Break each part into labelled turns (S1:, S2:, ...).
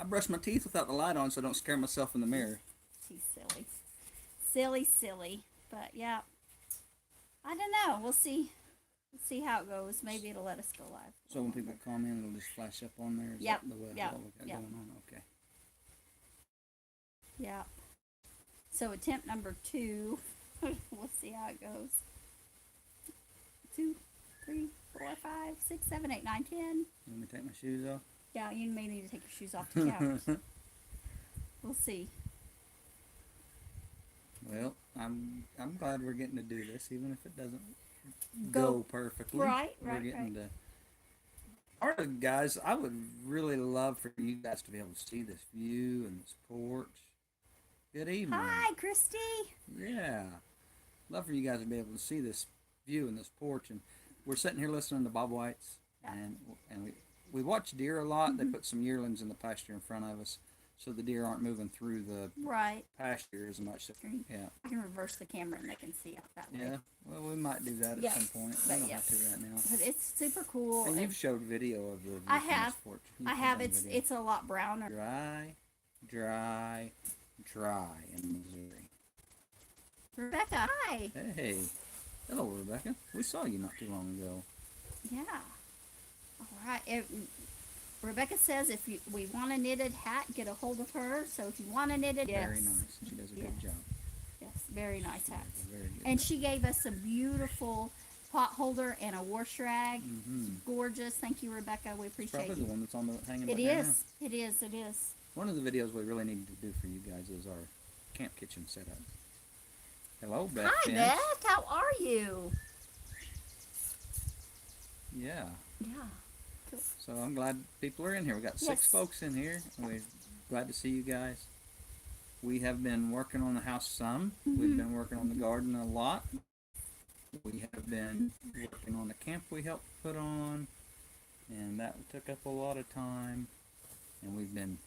S1: brush my teeth without the light on so I don't scare myself in the mirror.
S2: She's silly. Silly. But yeah, I don't know. We'll see. We'll see how it goes. Maybe it'll let us go live.
S1: So when people comment, it'll just flash up on there? Is
S2: Yep.
S1: that the way
S2: Yep.
S1: what we got going on? Okay.
S2: Yeah. So attempt number 2. We'll see how it goes. 2, 3, 4, 5, 6, 7, 8, 9, 10.
S1: Let me take my shoes off.
S2: Yeah, you may need to take your shoes off to count. We'll see.
S1: Well, I'm glad we're getting to do this, even if it doesn't go perfectly.
S2: Right.
S1: We're getting to. All right, guys, I would really love for you guys to be able to see this view and this porch. Good evening.
S2: Hi, Christy.
S1: Yeah. Love for you guys to be able to see this view and this porch. And we're sitting here listening to Bob White's.
S2: Yeah.
S1: And we watch deer a lot. They put some yearlings in the pasture in front of us, so the deer aren't moving through the pasture as much. Yeah.
S2: I can reverse the camera and they can see out that way.
S1: Yeah. Well, we might do that at some point. We don't have to right now.
S2: But it's super cool.
S1: And you've showed video of the
S2: I have.
S1: porch.
S2: I have. It's a lot browner.
S1: Dry in Missouri.
S2: Rebecca, hi.
S1: Hey. Hello, Rebecca. We saw you not too long ago.
S2: Yeah. All right. Rebecca says if we want a knitted hat, get a hold of her. So if you want a knitted,
S1: Very nice. She does a good job.
S2: Yes, very nice hat.
S1: Very good.
S2: And she gave us a beautiful pot holder and a wash rag. Gorgeous. Thank you, Rebecca. We appreciate it.
S1: Probably the one that's on the hanging.
S2: It is. It is. It is.
S1: One of the videos we really need to do for you guys is our camp kitchen setup. Hello, Beth.
S2: Hi, Beth. How are you?
S1: Yeah.
S2: Yeah. Cool.
S1: So I'm glad people are in here. We got 6 folks in here. We're glad to see you guys. We have been working on the house some. We've been working on the garden a lot. We have been working on the camp we helped put on, and that took up a lot of time. And we've been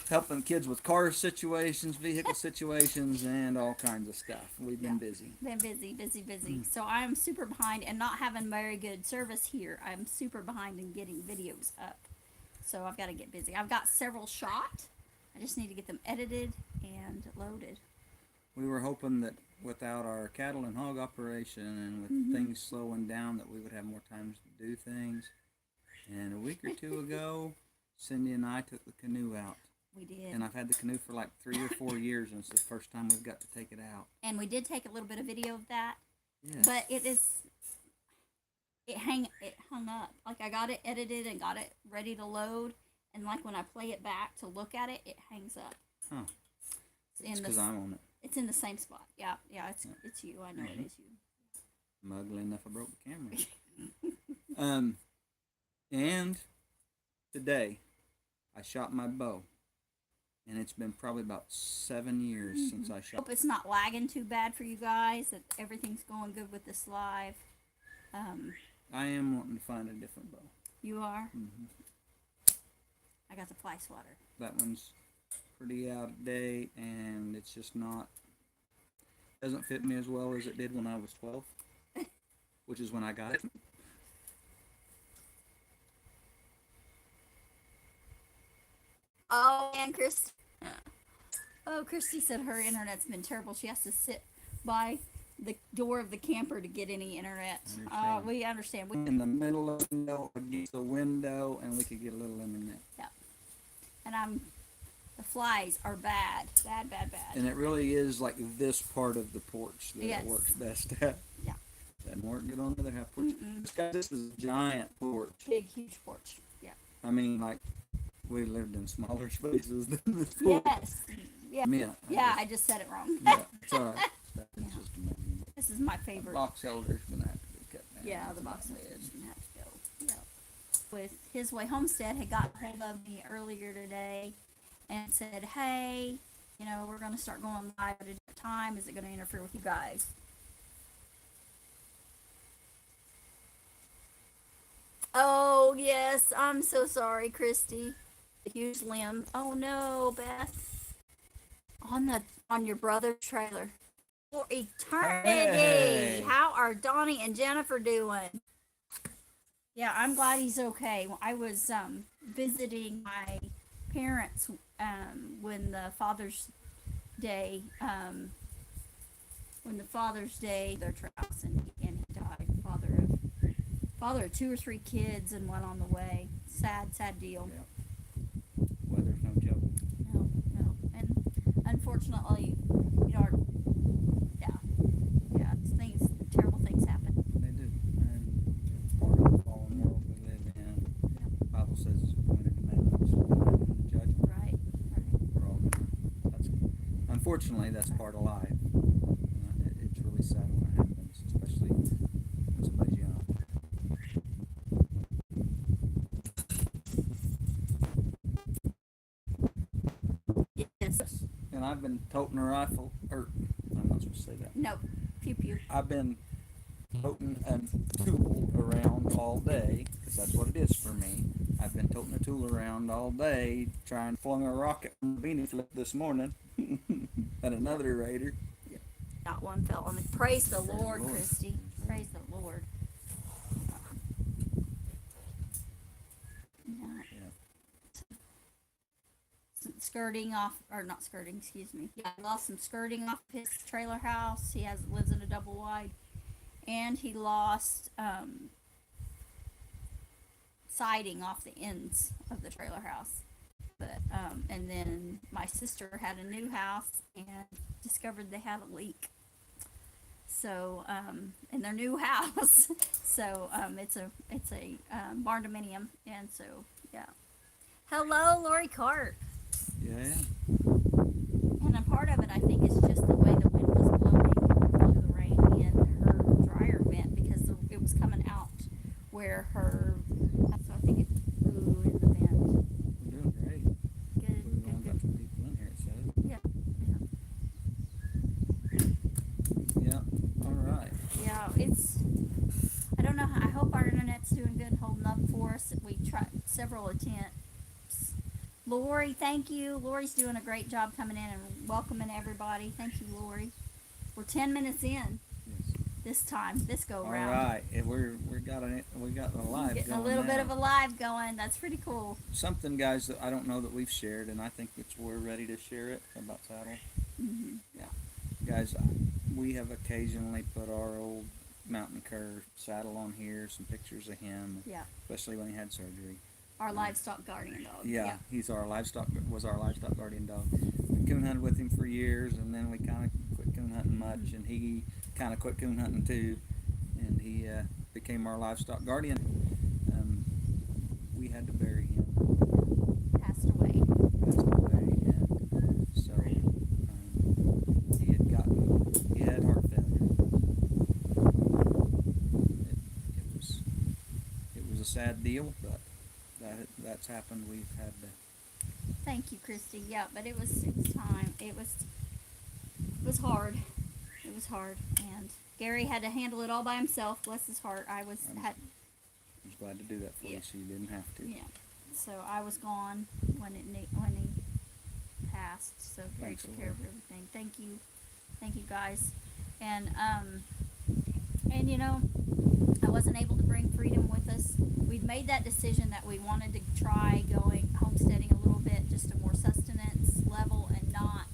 S1: helping kids with car situations, vehicle situations, and all kinds of stuff. We've been busy.
S2: Been busy. So I'm super behind, and not having very good service here, I'm super behind in getting videos up. So I've got to get busy. I've got several shot. I just need to get them edited and loaded.
S1: We were hoping that without our cattle and hog operation and with things slowing down that we would have more time to do things. And a week or 2 ago, Cindy and I took the canoe out.
S2: We did.
S1: And I've had the canoe for like 3 or 4 years, and it's the first time we've got to take it out.
S2: And we did take a little bit of video of that.
S1: Yes.
S2: But it hung up. Like I got it edited and got it ready to load, and like when I play it back to look at it, it hangs up.
S1: Huh. It's because I'm on it.
S2: It's in the same spot. Yeah, it's you. I know it is you.
S1: I'm ugly enough I broke the camera. And today I shot my bow. And it's been probably about 7 years since I shot.
S2: Hope it's not lagging too bad for you guys, that everything's going good with this live.
S1: I am wanting to find a different bow.
S2: You are? I got the fly swatter.
S1: That one's pretty out of date, and it's just not, doesn't fit me as well as it did when I was 12, which is when I got it.
S2: Oh, and Christy. Oh, Christy said her internet's been terrible. She has to sit by the door of the camper to get any internet. We understand.
S1: In the middle of the window, and we could get a little internet.
S2: Yeah. And the flies are bad. Bad.
S1: And it really is like this part of the porch that it works best at.
S2: Yeah.
S1: Doesn't work good on the other half porch. This is a giant porch.
S2: Big, huge porch. Yeah.
S1: I mean, like, we lived in smaller spaces than this porch.
S2: Yes. Yeah. I just said it wrong.
S1: Yeah, it's all right. It's just amazing.
S2: This is my favorite.
S1: The box elder's gonna have to be cut down.
S2: Yeah, the box elder's gonna have to go. Yeah. With His Way Homestead had gotten hold of me earlier today and said, hey, we're gonna start going live at a different time. Is it gonna interfere with you guys? Oh yes, I'm so sorry, Christy. A huge limb. Oh no, Beth. On your brother's trailer. For eternity.
S1: Hey.
S2: How are Donnie and Jennifer doing? Yeah, I'm glad he's okay. I was visiting my parents, when the Father's Day, their house, and he died. Father of 2 or 3 kids and one on the way. Sad deal.
S1: Yeah. Weather's no joke.
S2: No. And unfortunately, yeah, terrible things happen.
S1: They do. And it's part of the fallen world we live in. The Bible says it's appointed to man once to die and the judgment.
S2: Right.
S1: We're all unfortunately, that's part of life. It's really sad when it happens, especially when somebody's young.
S2: Yes.
S1: And I've been toting a rifle, or I'm not supposed to say that.
S2: No. Pew pew.
S1: I've been toting a tool around all day, because that's what it is for me. I've been toting a tool around all day, trying to flung a rocket from the beanie flip this morning at another raider.
S2: Not one fell on me. Praise the Lord, Christy. Praise the Lord. Skirting off, or not skirting, excuse me. Yeah, I lost some skirting off his trailer house. He lives in a double wide. And he lost siding off the ends of the trailer house. But and then my sister had a new house and discovered they had a leak. So in their new house, so it's a barn dominium, and so yeah. Hello, Lori Cart.
S1: Yeah.
S2: And a part of it, I think, is just the way the wind was blowing through the rain in her dryer vent, because it was coming out where her. So I think it blew in the vent.
S1: We're doing great.
S2: Good.
S1: We've only got 2 people in here, so.
S2: Yeah.
S1: Yeah. All right.
S2: Yeah, I don't know how. I hope our internet's doing good, holding up for us. We tried several attempts. Lori, thank you. Lori's doing a great job coming in and welcoming everybody. Thank you, Lori. We're 10 minutes in.
S1: Yes.
S2: This go
S1: All
S2: round.
S1: right. We got a live
S2: Getting
S1: going
S2: a little
S1: now.
S2: bit of a live going. That's pretty cool.
S1: Something, guys, that I don't know that we've shared, and I think we're ready to share it about Saddle.
S2: Mm-hmm.
S1: Yeah. Guys, we have occasionally put our old Mountain Cur Saddle on here, some pictures of him,
S2: Yeah.
S1: especially when he had surgery.
S2: Our livestock guardian dog.
S1: Yeah, was our livestock guardian dog. We coon hunted with him for years, and then we kind of quit coon hunting much, and he kind of quit coon hunting too, and he became our livestock guardian. We had to bury him.
S2: Passed away.
S1: And so he had heart failure. It was a sad deal, but that's happened. We've had to.
S2: Thank you, Christy. Yeah, but it was time. It was hard. It was hard, and Gary had to handle it all by himself. Bless his heart. I was
S1: glad to do that for you, so you didn't have to.
S2: Yeah. So I was gone when he passed. So Gary took care of everything. Thank you guys, and I wasn't able to bring Freedom with us. We'd made that decision that we wanted to try going homesteading a little bit, just a more sustenance level, and not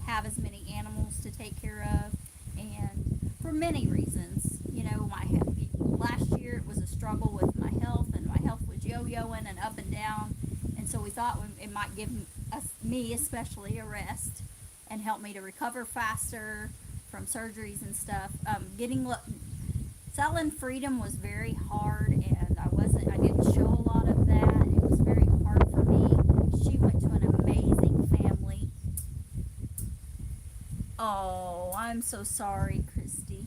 S2: have as many animals to take care of, and for many reasons. Last year it was a struggle with my health, and my health was yo-yoing and up and down, and so we thought it might give me especially a rest and help me to recover faster from surgeries and stuff. Selling Freedom was very hard, and I didn't show a lot of that. It was very hard for me. She went to an amazing family. Oh, I'm so sorry, Christy.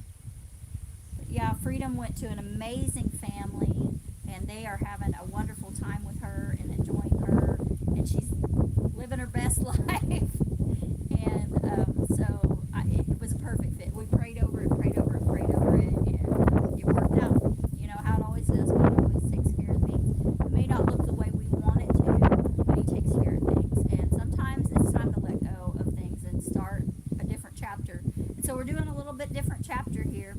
S2: But yeah, Freedom went to an amazing family, and they are having a wonderful time with her and enjoying her, and she's living her best life. And so it was a perfect fit. We prayed over it, and it worked out. You know how it always does. God always takes care of things. It may not look the way we want it to, but He takes care of things. And sometimes it's time to let go of things and start a different chapter. And so we're doing a little bit different chapter here.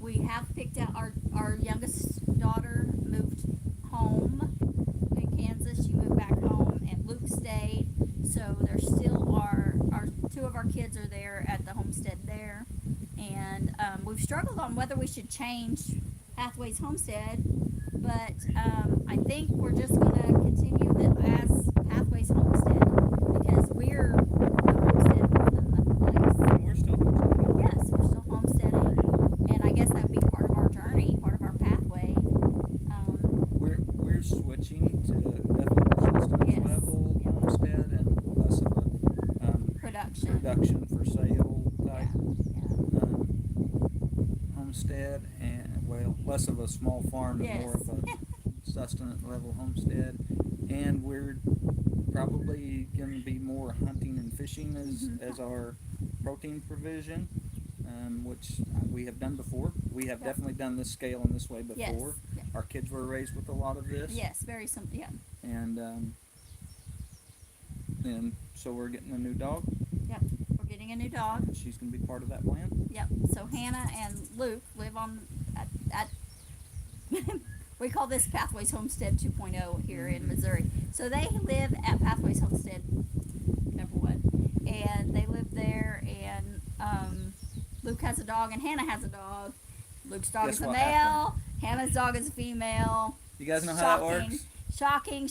S2: We have picked out our youngest daughter moved home So there still are our two of our kids are there at the homestead there, and we've struggled on whether we should change Pathways Homestead, but I think we're just gonna continue that as Pathways Homestead because we're the homestead more than the place.
S1: We're still homesteading.
S2: Yes, we're still homesteading, and I guess that'd be part of our journey, part of our pathway.
S1: We're switching to definitely systems
S2: Yes.
S1: level homestead and less of a production for sale type homestead, and well, less of a small farm and more of a sustenance level homestead. And we're probably going to be more hunting and fishing as our protein provision, which we have done before. We have definitely done this scale in this way before.
S2: Yes.
S1: Our kids were raised with a lot of this.
S2: Yes, very simple. Yeah.
S1: And so we're getting a new dog.
S2: Yep. We're getting a new dog.
S1: And she's going to be part of that plan.
S2: Yep. So Hannah and Luke live on at we call this Pathways Homestead 2.0 here in Missouri. So they live at Pathways Homestead number 1, and they live there. And Luke has a dog, and Hannah has a dog. Luke's dog is a male. Hannah's dog is a female.
S1: You guys know how that works?
S2: Shocking.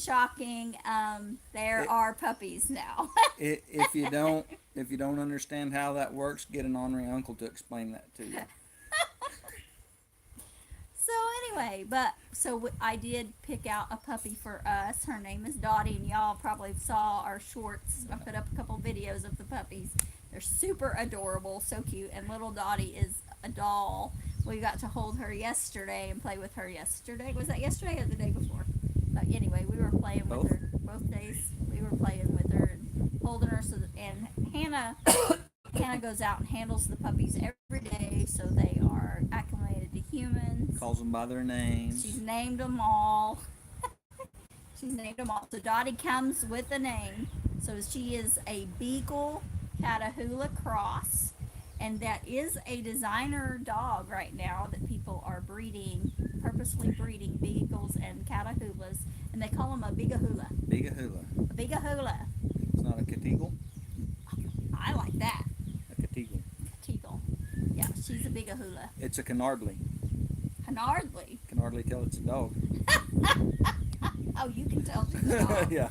S2: There are puppies now.
S1: If you don't understand how that works, get an honorary uncle to explain that to you.
S2: So anyway, I did pick out a puppy for us. Her name is Dottie, and y'all probably saw our shorts. I put up a couple videos of the puppies. They're super adorable, so cute, and little Dottie is a doll. We got to hold her yesterday and play with her yesterday. Was that yesterday or the day before? But anyway, we were playing with her both days. We were playing with her and holding her. And Hannah goes out and handles the puppies every day, so they are acclimated to humans.
S1: Calls them by their names.
S2: She's named them all. So Dottie comes with a name. So she is a Beagle Catahoula cross. And that is a designer dog right now that people are purposely breeding beagles and catahoulas, and they call them a bigahula.
S1: Bigahula.
S2: A bigahula.
S1: It's not a cateagle?
S2: I like that.
S1: A cateagle.
S2: Cateagle. Yeah, she's a bigahula.
S1: It's a canardly.
S2: Canardly.
S1: Can hardly tell it's a dog.
S2: Oh, you can tell she's a dog.
S1: Yeah.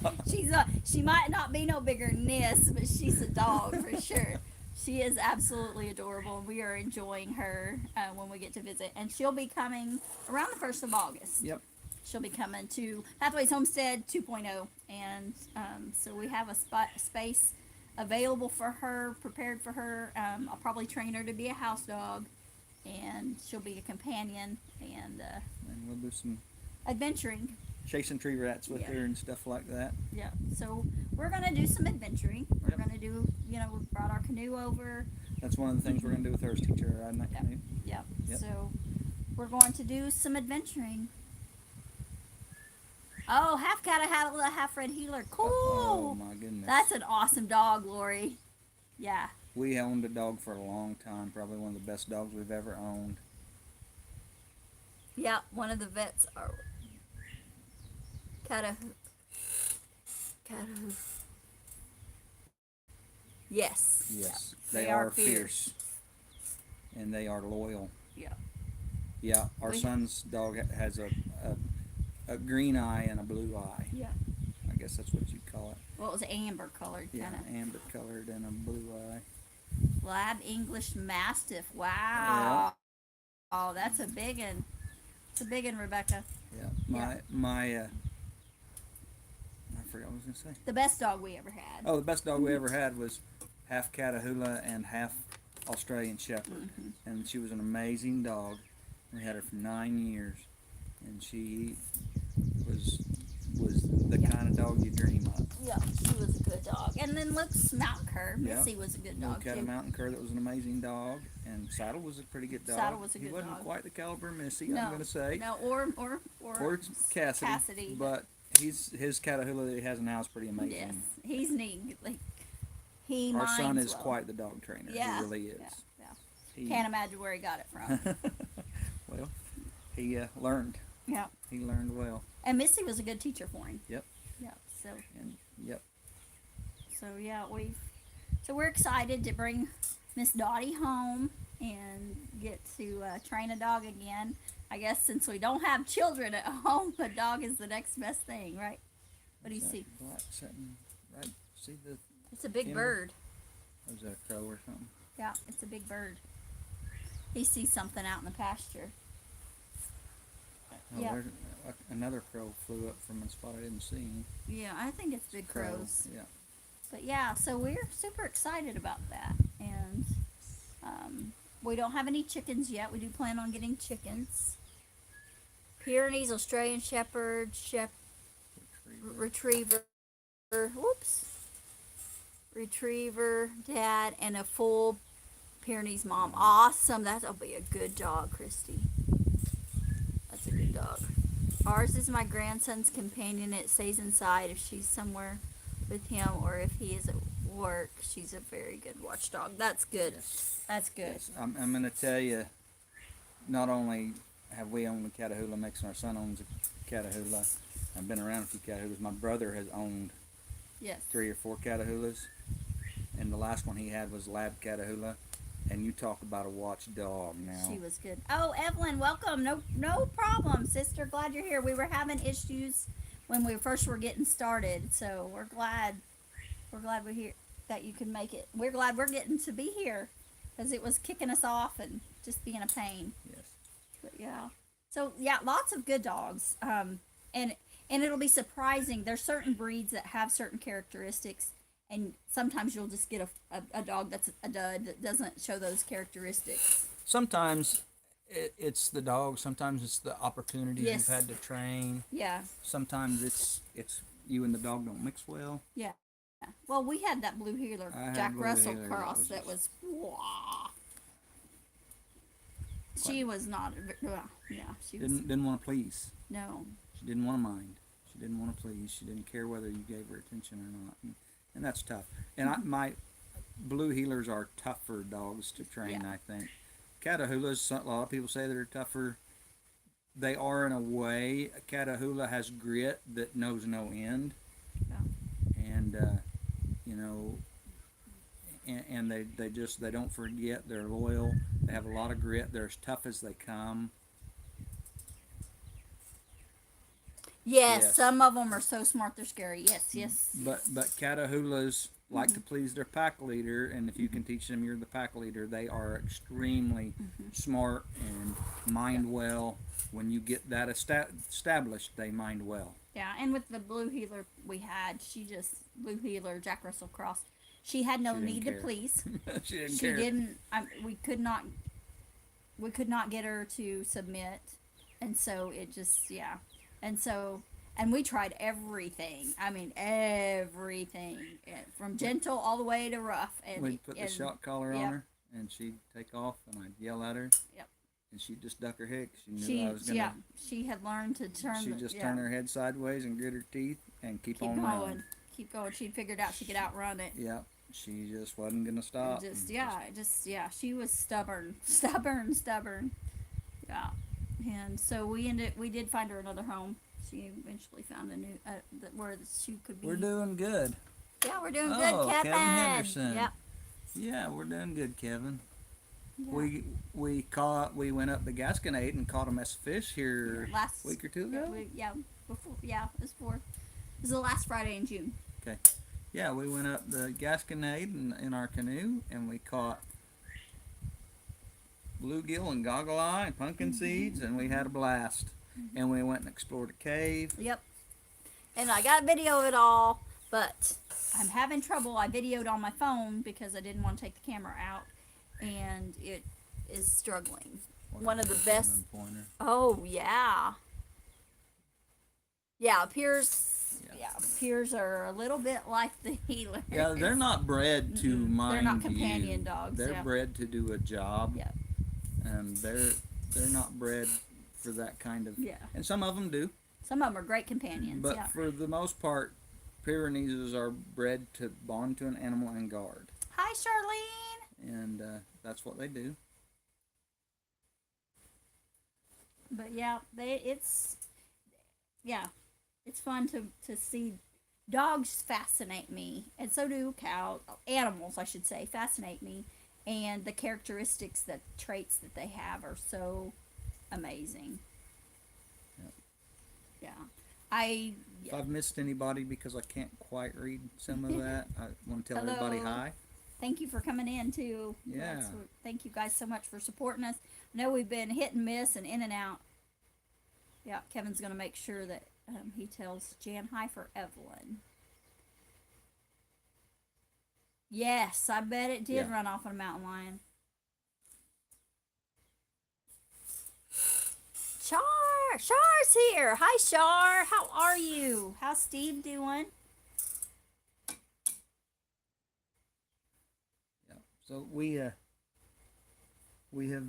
S2: She might not be no bigger than this, but she's a dog for sure. She is absolutely adorable, and we are enjoying her when we get to visit. And she'll be coming around the 1st of August.
S1: Yep.
S2: She'll be coming to Pathways Homestead 2.0. And so we have a space available for her, prepared for her. I'll probably train her to be a house dog, and she'll be a companion and
S1: we'll do some
S2: adventuring.
S1: chasing tree rats with her and stuff like that.
S2: Yeah, so we're going to do some adventuring. We're going to do, we brought our canoe over.
S1: That's one of the things we're going to do with her is teach her riding that canoe.
S2: Yep. So we're going to do some adventuring. Oh, half Catahoula, half red heeler. Cool.
S1: Oh my goodness.
S2: That's an awesome dog, Lori. Yeah.
S1: We owned a dog for a long time. Probably one of the best dogs we've ever owned.
S2: Yeah, one of the vets are Catahoula. Yes.
S1: Yes.
S2: Yeah.
S1: They are fierce. And they are loyal.
S2: Yeah.
S1: Yeah, our son's dog has a green eye and a blue eye.
S2: Yeah.
S1: I guess that's what you'd call it.
S2: Well, it was amber colored,
S1: Yeah,
S2: kind of.
S1: amber colored and a blue eye.
S2: Lab English Mastiff. Wow. Yeah. Oh, that's a big one. It's a big one, Rebecca.
S1: Yeah. My I forgot what I was going to say.
S2: The best dog we ever had.
S1: Oh, the best dog we ever had was half Catahoula and half Australian Shepherd. And she was an amazing dog. We had her for 9 years. And she was the kind of dog you dream of.
S2: Yeah, she was a good dog. And then Luke's mountain cur. Missy was a good dog,
S1: Luke had a mountain cur that was an amazing dog. And Saddle was a pretty good dog.
S2: Saddle was a good
S1: dog. He wasn't
S2: dog.
S1: quite the caliber of Missy, I'm going to say.
S2: No, or
S1: Cassidy. But his Catahoula that he has now is pretty amazing.
S2: Yes, he's neat. Like,
S1: Our son is
S2: well.
S1: quite the dog trainer.
S2: Yeah.
S1: He really is.
S2: Yeah. Can't imagine where he got it from.
S1: Well, he learned.
S2: Yeah.
S1: He learned well.
S2: And Missy was a good teacher for him.
S1: Yep.
S2: Yeah. So.
S1: And yep.
S2: So yeah, we're excited to bring Miss Dottie home and get to train a dog again. I guess since we don't have children at home, a dog is the next best thing, right? What do you
S1: What's that
S2: see?
S1: black sitting right? See the?
S2: It's a big
S1: Yeah.
S2: bird.
S1: Was that a crow or something?
S2: Yeah, it's a big bird. He sees something out in the pasture.
S1: Oh,
S2: Yeah.
S1: there's another crow flew up from a spot I didn't see.
S2: Yeah, I think it's big crows.
S1: Yeah.
S2: But yeah, so we're super excited about that. And we don't have any chickens yet. We do plan on getting chickens. Pyrenees, Australian Shepherd, Retriever, whoops, Retriever, Dad, and a full Pyrenees mom. Awesome. That'll be a good dog, Christy. That's a good dog. Ours is my grandson's companion. It stays inside if she's somewhere with him or if he is at work. She's a very good watchdog. That's good.
S1: Yes.
S2: That's good.
S1: Yes. I'm going to tell you, not only have we owned a Catahoula mix and our son owns a Catahoula. I've been around a few Catahoulas. My brother has owned
S2: Yes.
S1: 3 or 4 Catahoulas, and the last one he had was Lab Catahoula. And you talk about a watchdog now.
S2: She was good. Oh, Evelyn, welcome. No problem, sister. Glad you're here. We were having issues when we first were getting started, so we're glad we're here that you can make it. We're glad we're getting to be here because it was kicking us off and just being a pain.
S1: Yes.
S2: But yeah. So yeah, lots of good dogs. And it'll be surprising. There's certain breeds that have certain characteristics. And sometimes you'll just get a dog that's a dud that doesn't show those characteristics.
S1: Sometimes it's the dog. Sometimes it's the opportunities
S2: Yes.
S1: you've had to train.
S2: Yeah.
S1: Sometimes it's you and the dog don't mix well.
S2: Yeah. Well, we had that blue heeler,
S1: I had
S2: Jack
S1: blue
S2: Russell
S1: heeler
S2: cross
S1: that was
S2: wah. She was not. Yeah, she was.
S1: Didn't want to please.
S2: No.
S1: She didn't want to mind. She didn't want to please. She didn't care whether you gave her attention or not. And that's tough. And my blue heelers are tougher dogs to train,
S2: Yeah.
S1: I think. Catahoulas, a lot of people say they're tougher. They are in a way. A Catahoula has grit that knows no end.
S2: Yeah.
S1: And, you know, and they don't forget. They're loyal. They have a lot of grit. They're as tough as they come.
S2: Yes, some of them are so smart they're scary. Yes.
S1: But Catahoulas like to please their pack leader, and if you can teach them you're the pack leader, they are extremely smart and mind well. When you get that established, they mind well.
S2: Yeah, and with the blue heeler we had, blue heeler Jack Russell cross. She had no
S1: She didn't
S2: need
S1: care.
S2: to please.
S1: She didn't
S2: She
S1: care.
S2: didn't. We could not get her to submit, and so it just and we tried everything. I mean everything, from gentle all the way to rough. And
S1: We'd put the shock collar
S2: yep.
S1: on her, and she'd take off, and I'd yell at her.
S2: Yep.
S1: And she'd just duck her head. She knew I was gonna.
S2: She had learned to turn.
S1: She'd just turn her head sideways and grit her teeth and keep on
S2: going.
S1: running.
S2: Keep going. She'd figured out she could outrun it.
S1: Yeah, she just wasn't gonna stop.
S2: She was stubborn. Yeah, and so we did find her another home. She eventually found a new where she could be.
S1: We're doing good.
S2: Yeah, we're doing good, Kevin.
S1: Kevin Henderson.
S2: Yep.
S1: Yeah, we're doing good, Kevin.
S2: Yeah.
S1: We went up the Gasconade and caught a mess of fish here
S2: last
S1: week or two ago.
S2: It was the last Friday in June.
S1: Okay. Yeah, we went up the Gasconade in our canoe and we caught bluegill and goggle eye and pumpkin seeds, and we had a blast. And we went and explored a cave.
S2: Yep. And I got a video of it all, but I'm having trouble. I videoed on my phone because I didn't want to take the camera out, and it is struggling. One of the best. Oh yeah. Yeah, Piers. Yeah, Piers are a little bit like the healer.
S1: Yeah, they're not bred to mind.
S2: They're not companion dogs.
S1: They're bred to do a job.
S2: Yeah.
S1: And they're not bred for that kind of.
S2: Yeah.
S1: And some of them do.
S2: Some of them are great companions.
S1: But
S2: yeah.
S1: for the most part, Pyrenees are bred to bond to an animal and guard.
S2: Hi, Charlene.
S1: And that's what they do.
S2: But yeah, it's fun to see dogs fascinate me, and so do animals, I should say, fascinate me. And the characteristics, the traits that they have are so amazing.
S1: Yep.
S2: Yeah. I
S1: If I've missed anybody because I can't quite read some of that, I want to tell everybody
S2: Hello.
S1: hi.
S2: Thank you for coming in too.
S1: Yeah.
S2: Thank you guys so much for supporting us. I know we've been hit and miss and in and out. Yeah, Kevin's gonna make sure that he tells Jan hi for Evelyn. Yes, I bet it did
S1: Yeah.
S2: run off on a mountain lion. Char's here. Hi, Char. How are you? How's Steve doing?
S1: Yeah. So we have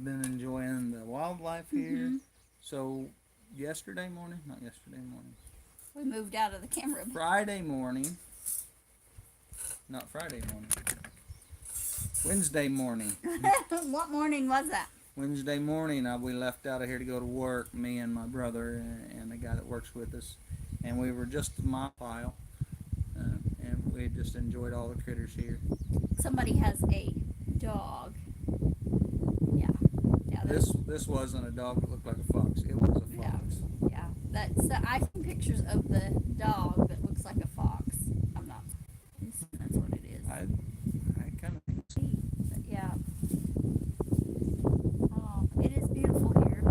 S1: been enjoying the wildlife here.
S2: Mm-hmm.
S1: So not yesterday morning,
S2: We moved out of the camera.
S1: Friday morning, not Friday morning, Wednesday morning.
S2: What morning was that?
S1: Wednesday morning, we left out of here to go to work, me and my brother and the guy that works with us, and we were just a mile pile, and we just enjoyed all the critters here.
S2: Somebody has a dog. Yeah.
S1: This wasn't a dog that looked like a fox. It was a fox.
S2: Yeah. I've seen pictures of the dog that looks like a fox. I'm not. That's what it is.
S1: I kind of think so.
S2: But yeah. Oh, it is beautiful here.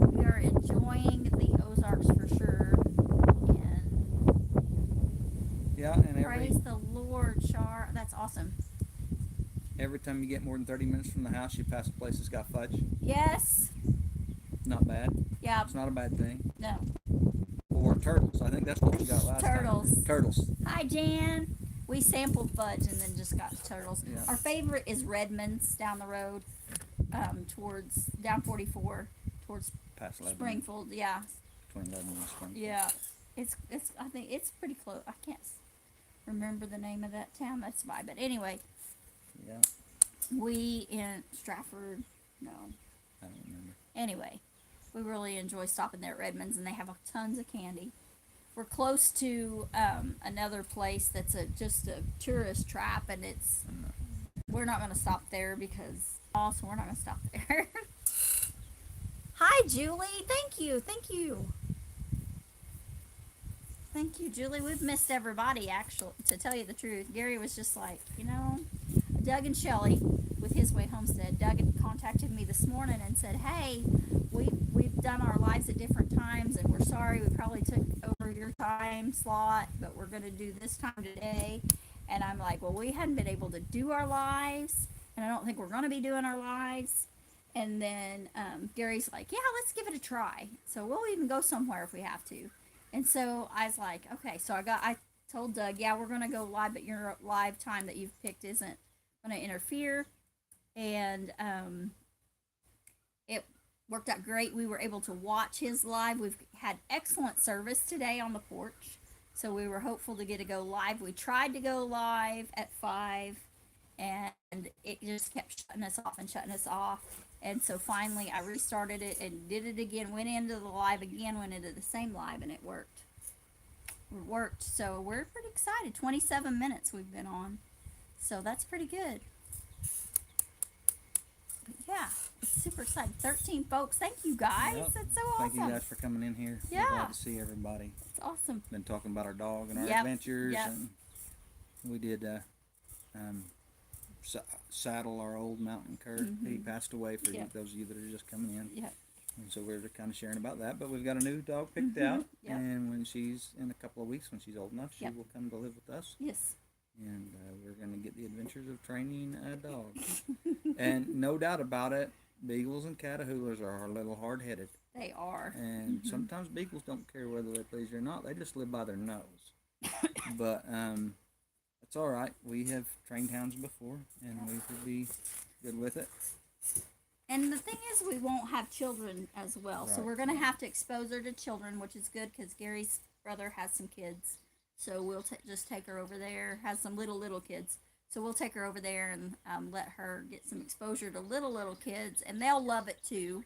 S2: We are enjoying the Ozarks for sure. And
S1: Yeah, and
S2: praise the Lord, Char. That's awesome.
S1: every time you get more than 30 minutes from the house, you pass a place that's got fudge.
S2: Yes.
S1: Not bad.
S2: Yeah.
S1: It's not a bad thing.
S2: No.
S1: Or turtles. I think that's what we got last
S2: Turtles.
S1: time. Turtles.
S2: Hi, Jan. We sampled fudge and then just got turtles.
S1: Yeah.
S2: Our favorite is Redmond's down the road, towards down 44, towards
S1: Past Lebanon.
S2: Springfield. Yeah,
S1: Between Lebanon and Springfield.
S2: yeah. It's. I think it's pretty close. I can't remember the name of that town. That's why. But anyway,
S1: Yeah.
S2: we in Stratford. No.
S1: I don't remember.
S2: Anyway, we really enjoy stopping there at Redmond's, and they have tons of candy. We're close to another place that's just a tourist trap, and we're not going to stop there because also we're not going to stop there. Hi, Julie. Thank you. Thank you, Julie. We've missed everybody, actually, to tell you the truth. Gary was just like, Doug and Shelley with His Way Homestead. Doug had contacted me this morning and said, hey, we've done our lives at different times, and we're sorry we probably took over your time slot, but we're going to do this time today. And I'm like, well, we hadn't been able to do our lives, and I don't think we're going to be doing our lives. And then Gary's like, yeah, let's give it a try. So we'll even go somewhere if we have to. And so I was like, okay. So I told Doug, yeah, we're going to go live, but your live time that you've picked isn't going to interfere. And it worked out great. We were able to watch his live. We've had excellent service today on the porch. So we were hopeful to get to go live. We tried to go live at 5, and it just kept shutting us off. And so finally I restarted it and did it again, went into the live again, went into the same live, and it worked. So we're pretty excited. 27 minutes we've been on. So that's pretty good. But yeah, it's super exciting. 13 folks. Thank you guys.
S1: Yep.
S2: That's so awesome.
S1: Thank you guys for coming in here.
S2: Yeah.
S1: We're glad to see everybody.
S2: It's awesome.
S1: Been talking about our dog and our
S2: Yep.
S1: adventures,
S2: Yep.
S1: and we did saddle our old mountain cur.
S2: Mhm.
S1: He passed away for
S2: Yep.
S1: those of you that are just coming in.
S2: Yep.
S1: And so we're kind of sharing about that. But we've got a new dog picked
S2: Mhm.
S1: out,
S2: Yep.
S1: and when she's in a couple of weeks, when she's old enough, she
S2: Yep.
S1: will come to live with us.
S2: Yes.
S1: And we're going to get the adventures of training a dog. And no doubt about it, beagles and catahoulars are a little hard-headed.
S2: They are.
S1: And
S2: Mhm.
S1: sometimes beagles don't care whether they please you or not. They just live by their nose. But it's all right. We have trained hounds before, and we will be good with it.
S2: And the thing is, we won't have children as well. So
S1: Right.
S2: we're going to have to expose her to children, which is good because Gary's brother has some kids. So we'll just take her over there, has some little kids. So we'll take her over there and let her get some exposure to little kids. And they'll love it too.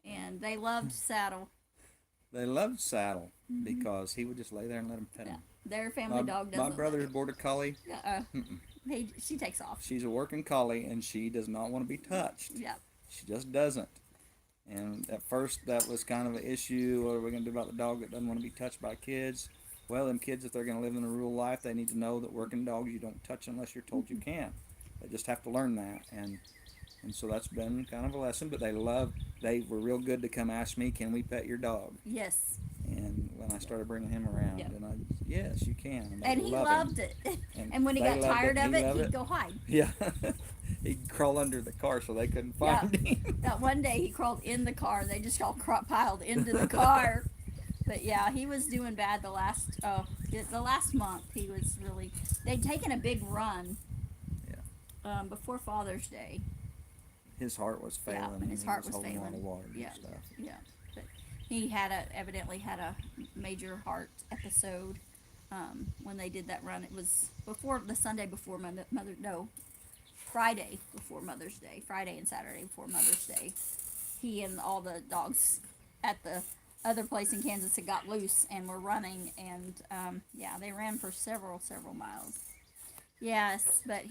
S2: And they love to saddle.
S1: They loved Saddle because he would just lay there and let them pet
S2: Yeah.
S1: him.
S2: Their family dog doesn't.
S1: My brother's border collie.
S2: She takes off.
S1: She's a working collie, and she does not want to be touched.
S2: Yeah.
S1: She just doesn't. And at first, that was kind of an issue. What are we going to do about the dog that doesn't want to be touched by kids? Well, them kids, if they're going to live in a rural life, they need to know that working dogs you don't touch unless you're told you can. They just have to learn that, and so that's been kind of a lesson. But they were real good to come ask me, can we pet your dog?
S2: Yes.
S1: And when I started bringing him around, and yes, you can.
S2: And he loved it. And when he got tired of it, he'd go hide.
S1: Yeah. He'd crawl under the car so they couldn't find him.
S2: That one day he crawled in the car, and they just all piled into the car. But yeah, he was doing bad the last month. He was really. They'd taken a big run.
S1: Yeah.
S2: Before Father's Day.
S1: His heart was failing.
S2: Yeah, and his heart was failing.
S1: A lot of water and stuff.
S2: Yeah. But he evidently had a major heart episode when they did that run. It was the Sunday before Friday before Mother's Day. Friday and Saturday before Mother's Day. He and all the dogs at the other place in Kansas had got loose and were running, and they ran for several miles. Yes, but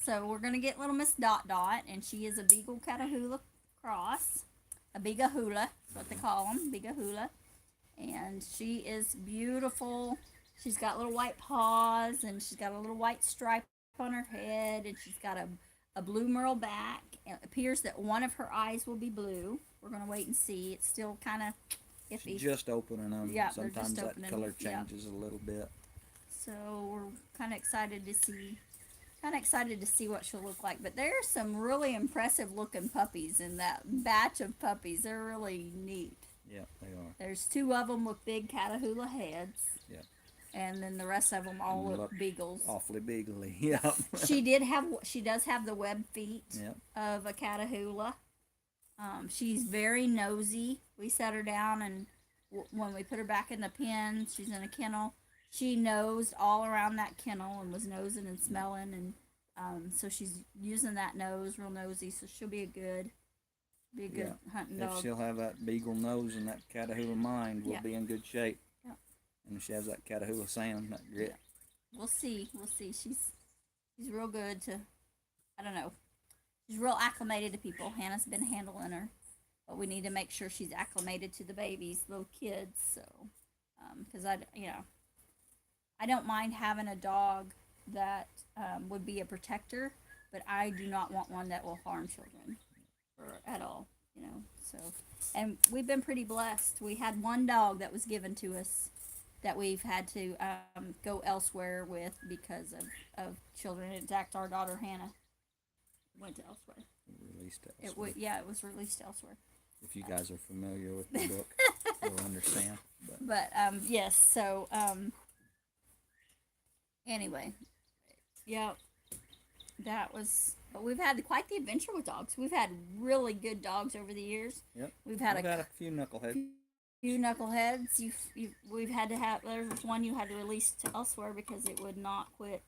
S2: so we're gonna get little Miss Dot Dot, and she is a Beagle Catahoula cross, a Bigahula, is what they call them, Bigahula, and she is beautiful. She's got little white paws, and she's got a little white stripe on her head, and she's got a blue merle back. It appears that one of her eyes will be blue. We're gonna wait and see. It's still kind of iffy.
S1: She's just opening them.
S2: Yeah,
S1: sometimes
S2: just
S1: that color changes a little bit.
S2: So we're kind of excited to see. What she'll look like. But there are some really impressive looking puppies in that batch of puppies. They're really neat.
S1: Yeah, they are.
S2: There's 2 of them with big Catahoula heads.
S1: Yeah.
S2: And then the rest of them all look beagles.
S1: Awfully beagly. Yeah.
S2: She does have the web feet of a Catahoula. She's very nosy. We set her down, and when we put her back in the pen, she's in a kennel. She nosed all around that kennel and was nosing and smelling, and so she's using that nose, real nosy. So she'll be a good hunting dog.
S1: If she'll have that beagle nose and that Catahoula mind, we'll be in good shape.
S2: Yeah.
S1: And if she has that Catahoula sound, that grit.
S2: Yeah. We'll see. She's real good to. I don't know. She's real acclimated to people. Hannah's been handling her, but we need to make sure she's acclimated to the babies, little kids. So, because I don't mind having a dog that would be a protector, but I do not want one that will harm children at all, So, and we've been pretty blessed. We had one dog that was given to us that we've had to go elsewhere with because of children. It attacked our daughter Hannah. Went to elsewhere.
S1: Released elsewhere.
S2: It was released elsewhere.
S1: If you guys are familiar with the book, you'll understand.
S2: But yes, so anyway, that was. But we've had quite the adventure with dogs. We've had really good dogs over the years.
S1: Yep.
S2: We've had
S1: a few knuckleheads.
S2: We've had to have. There was one you had to release to elsewhere because it would not quit.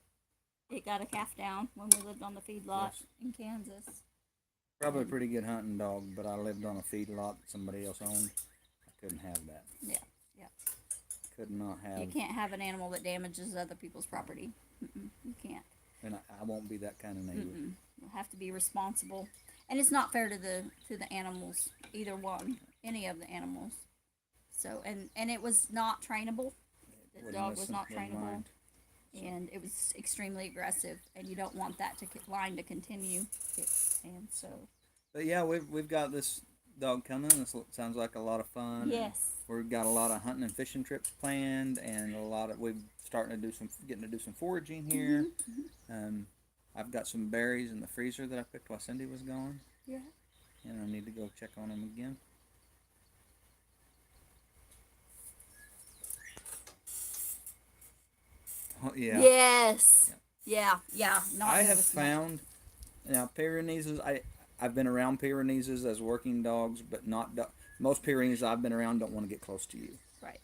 S2: It got a calf down when we lived on the feedlot in Kansas.
S1: Probably a pretty good hunting dog, but I lived on a feedlot that somebody else owned. I couldn't have that.
S2: Yeah.
S1: Could not have.
S2: You can't have an animal that damages other people's property. You can't.
S1: And I won't be that kind of neighbor.
S2: You'll have to be responsible, and it's not fair to the animals, either one, any of the animals. So and it was not trainable. The dog was not trainable, and it was extremely aggressive, and you don't want that line to continue. And so.
S1: But yeah, we've got this dog coming. This sounds like a lot of fun.
S2: Yes.
S1: We've got a lot of hunting and fishing trips planned, and we're getting to do some foraging here. I've got some berries in the freezer that I picked while Cindy was gone.
S2: Yeah.
S1: And I need to go check on them again. Oh, yeah.
S2: Yes. Yeah.
S1: I have found now Pyrenees. I've been around Pyrenees as working dogs, but not most Pyrenees I've been around don't want to get close to you.
S2: Right.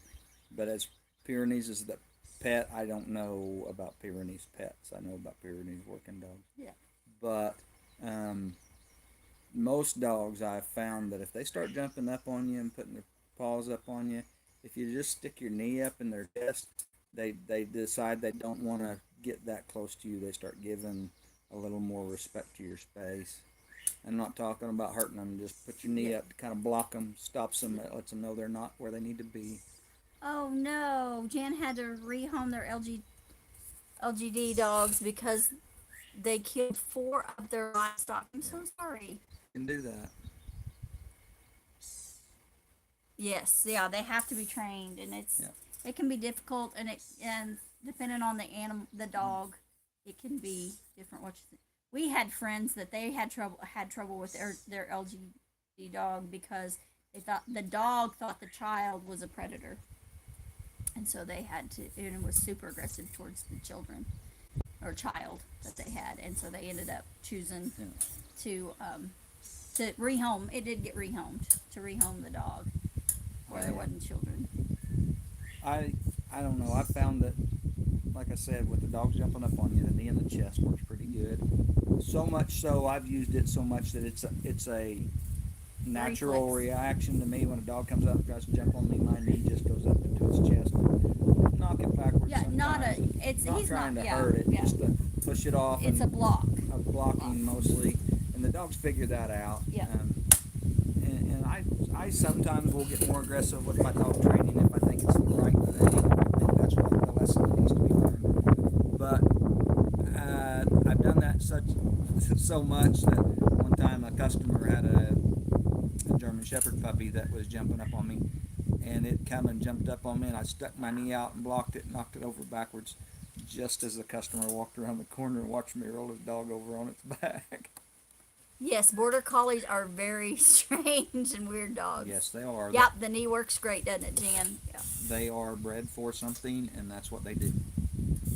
S1: But as Pyrenees is the pet, I don't know about Pyrenees pets. I know about Pyrenees working dogs.
S2: Yeah.
S1: But most dogs I've found that if they start jumping up on you and putting their paws up on you, if you just stick your knee up in their chest, they decide they don't want to get that close to you. They start giving a little more respect to your space. I'm not talking about hurting them. Just put your knee up to kind of block them, stops them, lets them know they're not where they need to be.
S2: Oh no, Jan had to rehome their LGD dogs because they killed 4 of their livestock. I'm so sorry.
S1: You can do that.
S2: Yes, yeah, they have to be trained, and it can be difficult, and depending on the animal, the dog, it can be different. We had friends that they had trouble with their LGD dog because the dog thought the child was a predator, and so they had to, and it was super aggressive towards the children or child that they had, and so they ended up choosing to rehome. It did get rehomed to rehome the dog where there wasn't children.
S1: I don't know. I found that, like I said, with the dogs jumping up on you, the knee in the chest works pretty good. So much so, I've used it so much that it's a natural reaction to me. When a dog comes up and tries to jump on me, my knee just goes up into his chest. Knock it backwards.
S2: Yeah,
S1: sometimes.
S2: he's
S1: trying
S2: not
S1: to hurt it, just to push it off.
S2: It's a block.
S1: A blocking mostly, and the dogs figure that out.
S2: Yeah.
S1: And I sometimes will get more aggressive with my dog training if I think it's the right thing. I think that's what the lesson that needs to be learned. But I've done that so much that one time a customer had a German Shepherd puppy that was jumping up on me, and it come and jumped up on me, and I stuck my knee out and blocked it, knocked it over backwards, just as the customer walked around the corner and watched me roll his dog over on its back.
S2: Yes, border collies are very strange and weird dogs.
S1: Yes, they are.
S2: Yep, the knee works great, doesn't it, Jan? Yeah.
S1: They are bred for something, and that's what they do.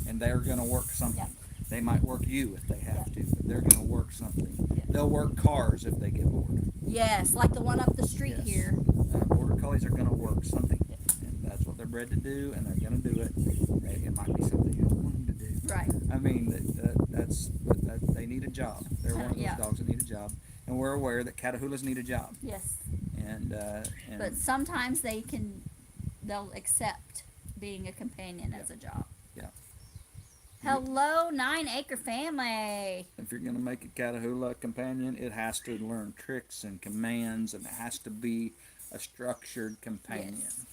S1: And they're going to work something.
S2: Yep.
S1: They might work you if they have to, but they're going to work something.
S2: Yep.
S1: They'll work cars if they get bored.
S2: Yes, like the one up the street here.
S1: Border collies are going to work something, and that's what they're bred to do, and they're going to do it. It might be something you don't want them to do.
S2: Right.
S1: I mean, they need a job. They're one of those dogs that need a job, and we're aware that Catahoulas need a job.
S2: Yes.
S1: And
S2: but sometimes they'll accept being a companion as a job.
S1: Yeah.
S2: Hello, 9 Acre family.
S1: If you're going to make a Catahoula a companion, it has to learn tricks and commands, and it has to be a structured companion.
S2: Yes.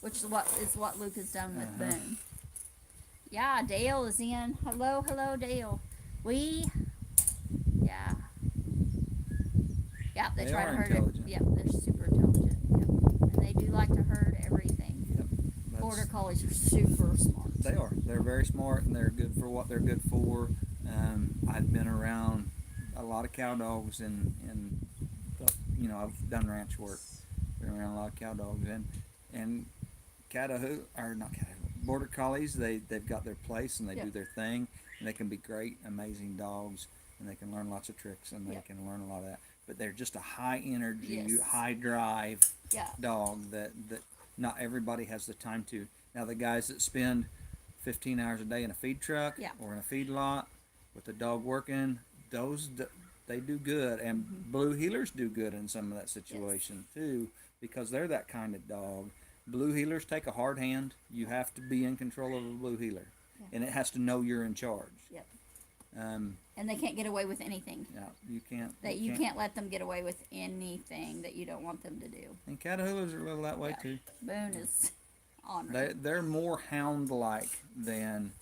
S2: Which is what Luke has done with Boone. Yeah, Dale is in. Hello, Dale. Yeah, they try to herd it. Yep, they're super intelligent. Yep. And they do like to herd everything.
S1: Yep.
S2: Border collies are super smart.
S1: They are. They're very smart, and they're good for what they're good for. I've been around a lot of cow dogs, and I've done ranch work. Been around a lot of cow dogs, and border collies. They've got their place, and they do their thing, and they can be great, amazing dogs, and they can learn lots of tricks, and they can learn a lot of that. But they're just a high energy, high drive dog that not everybody has the time to. Now the guys that spend 15 hours a day in a feed truck or in a feed lot with the dog working, they do good, and blue heelers do good in some of that situation too, because they're that kind of dog. Blue heelers take a hard hand. You have to be in control of a blue heeler, and it has to know you're in charge.
S2: Yep. And they can't get away with anything.
S1: No, you can't.
S2: You can't let them get away with anything that you don't want them to do.
S1: And Catahoulas are a little that way too.
S2: Boone is on.
S1: They're more hound-like than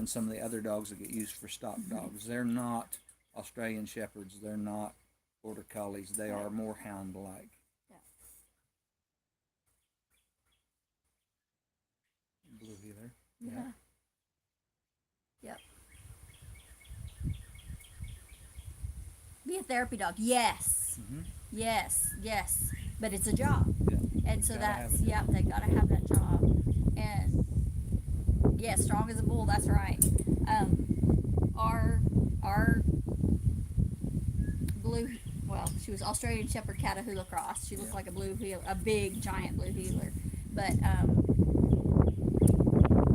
S1: some of the other dogs that get used for stock dogs. They're not Australian Shepherds. They're not Border Collies. They are more hound-like. Blue heeler.
S2: Yeah. Yep. Be a therapy dog. Yes. Yes. But it's a job.
S1: Yeah.
S2: And so they gotta have that job. And strong as a bull, that's right. Our blue, she was Australian Shepherd Catahoula cross. She looked like a big giant blue heeler. But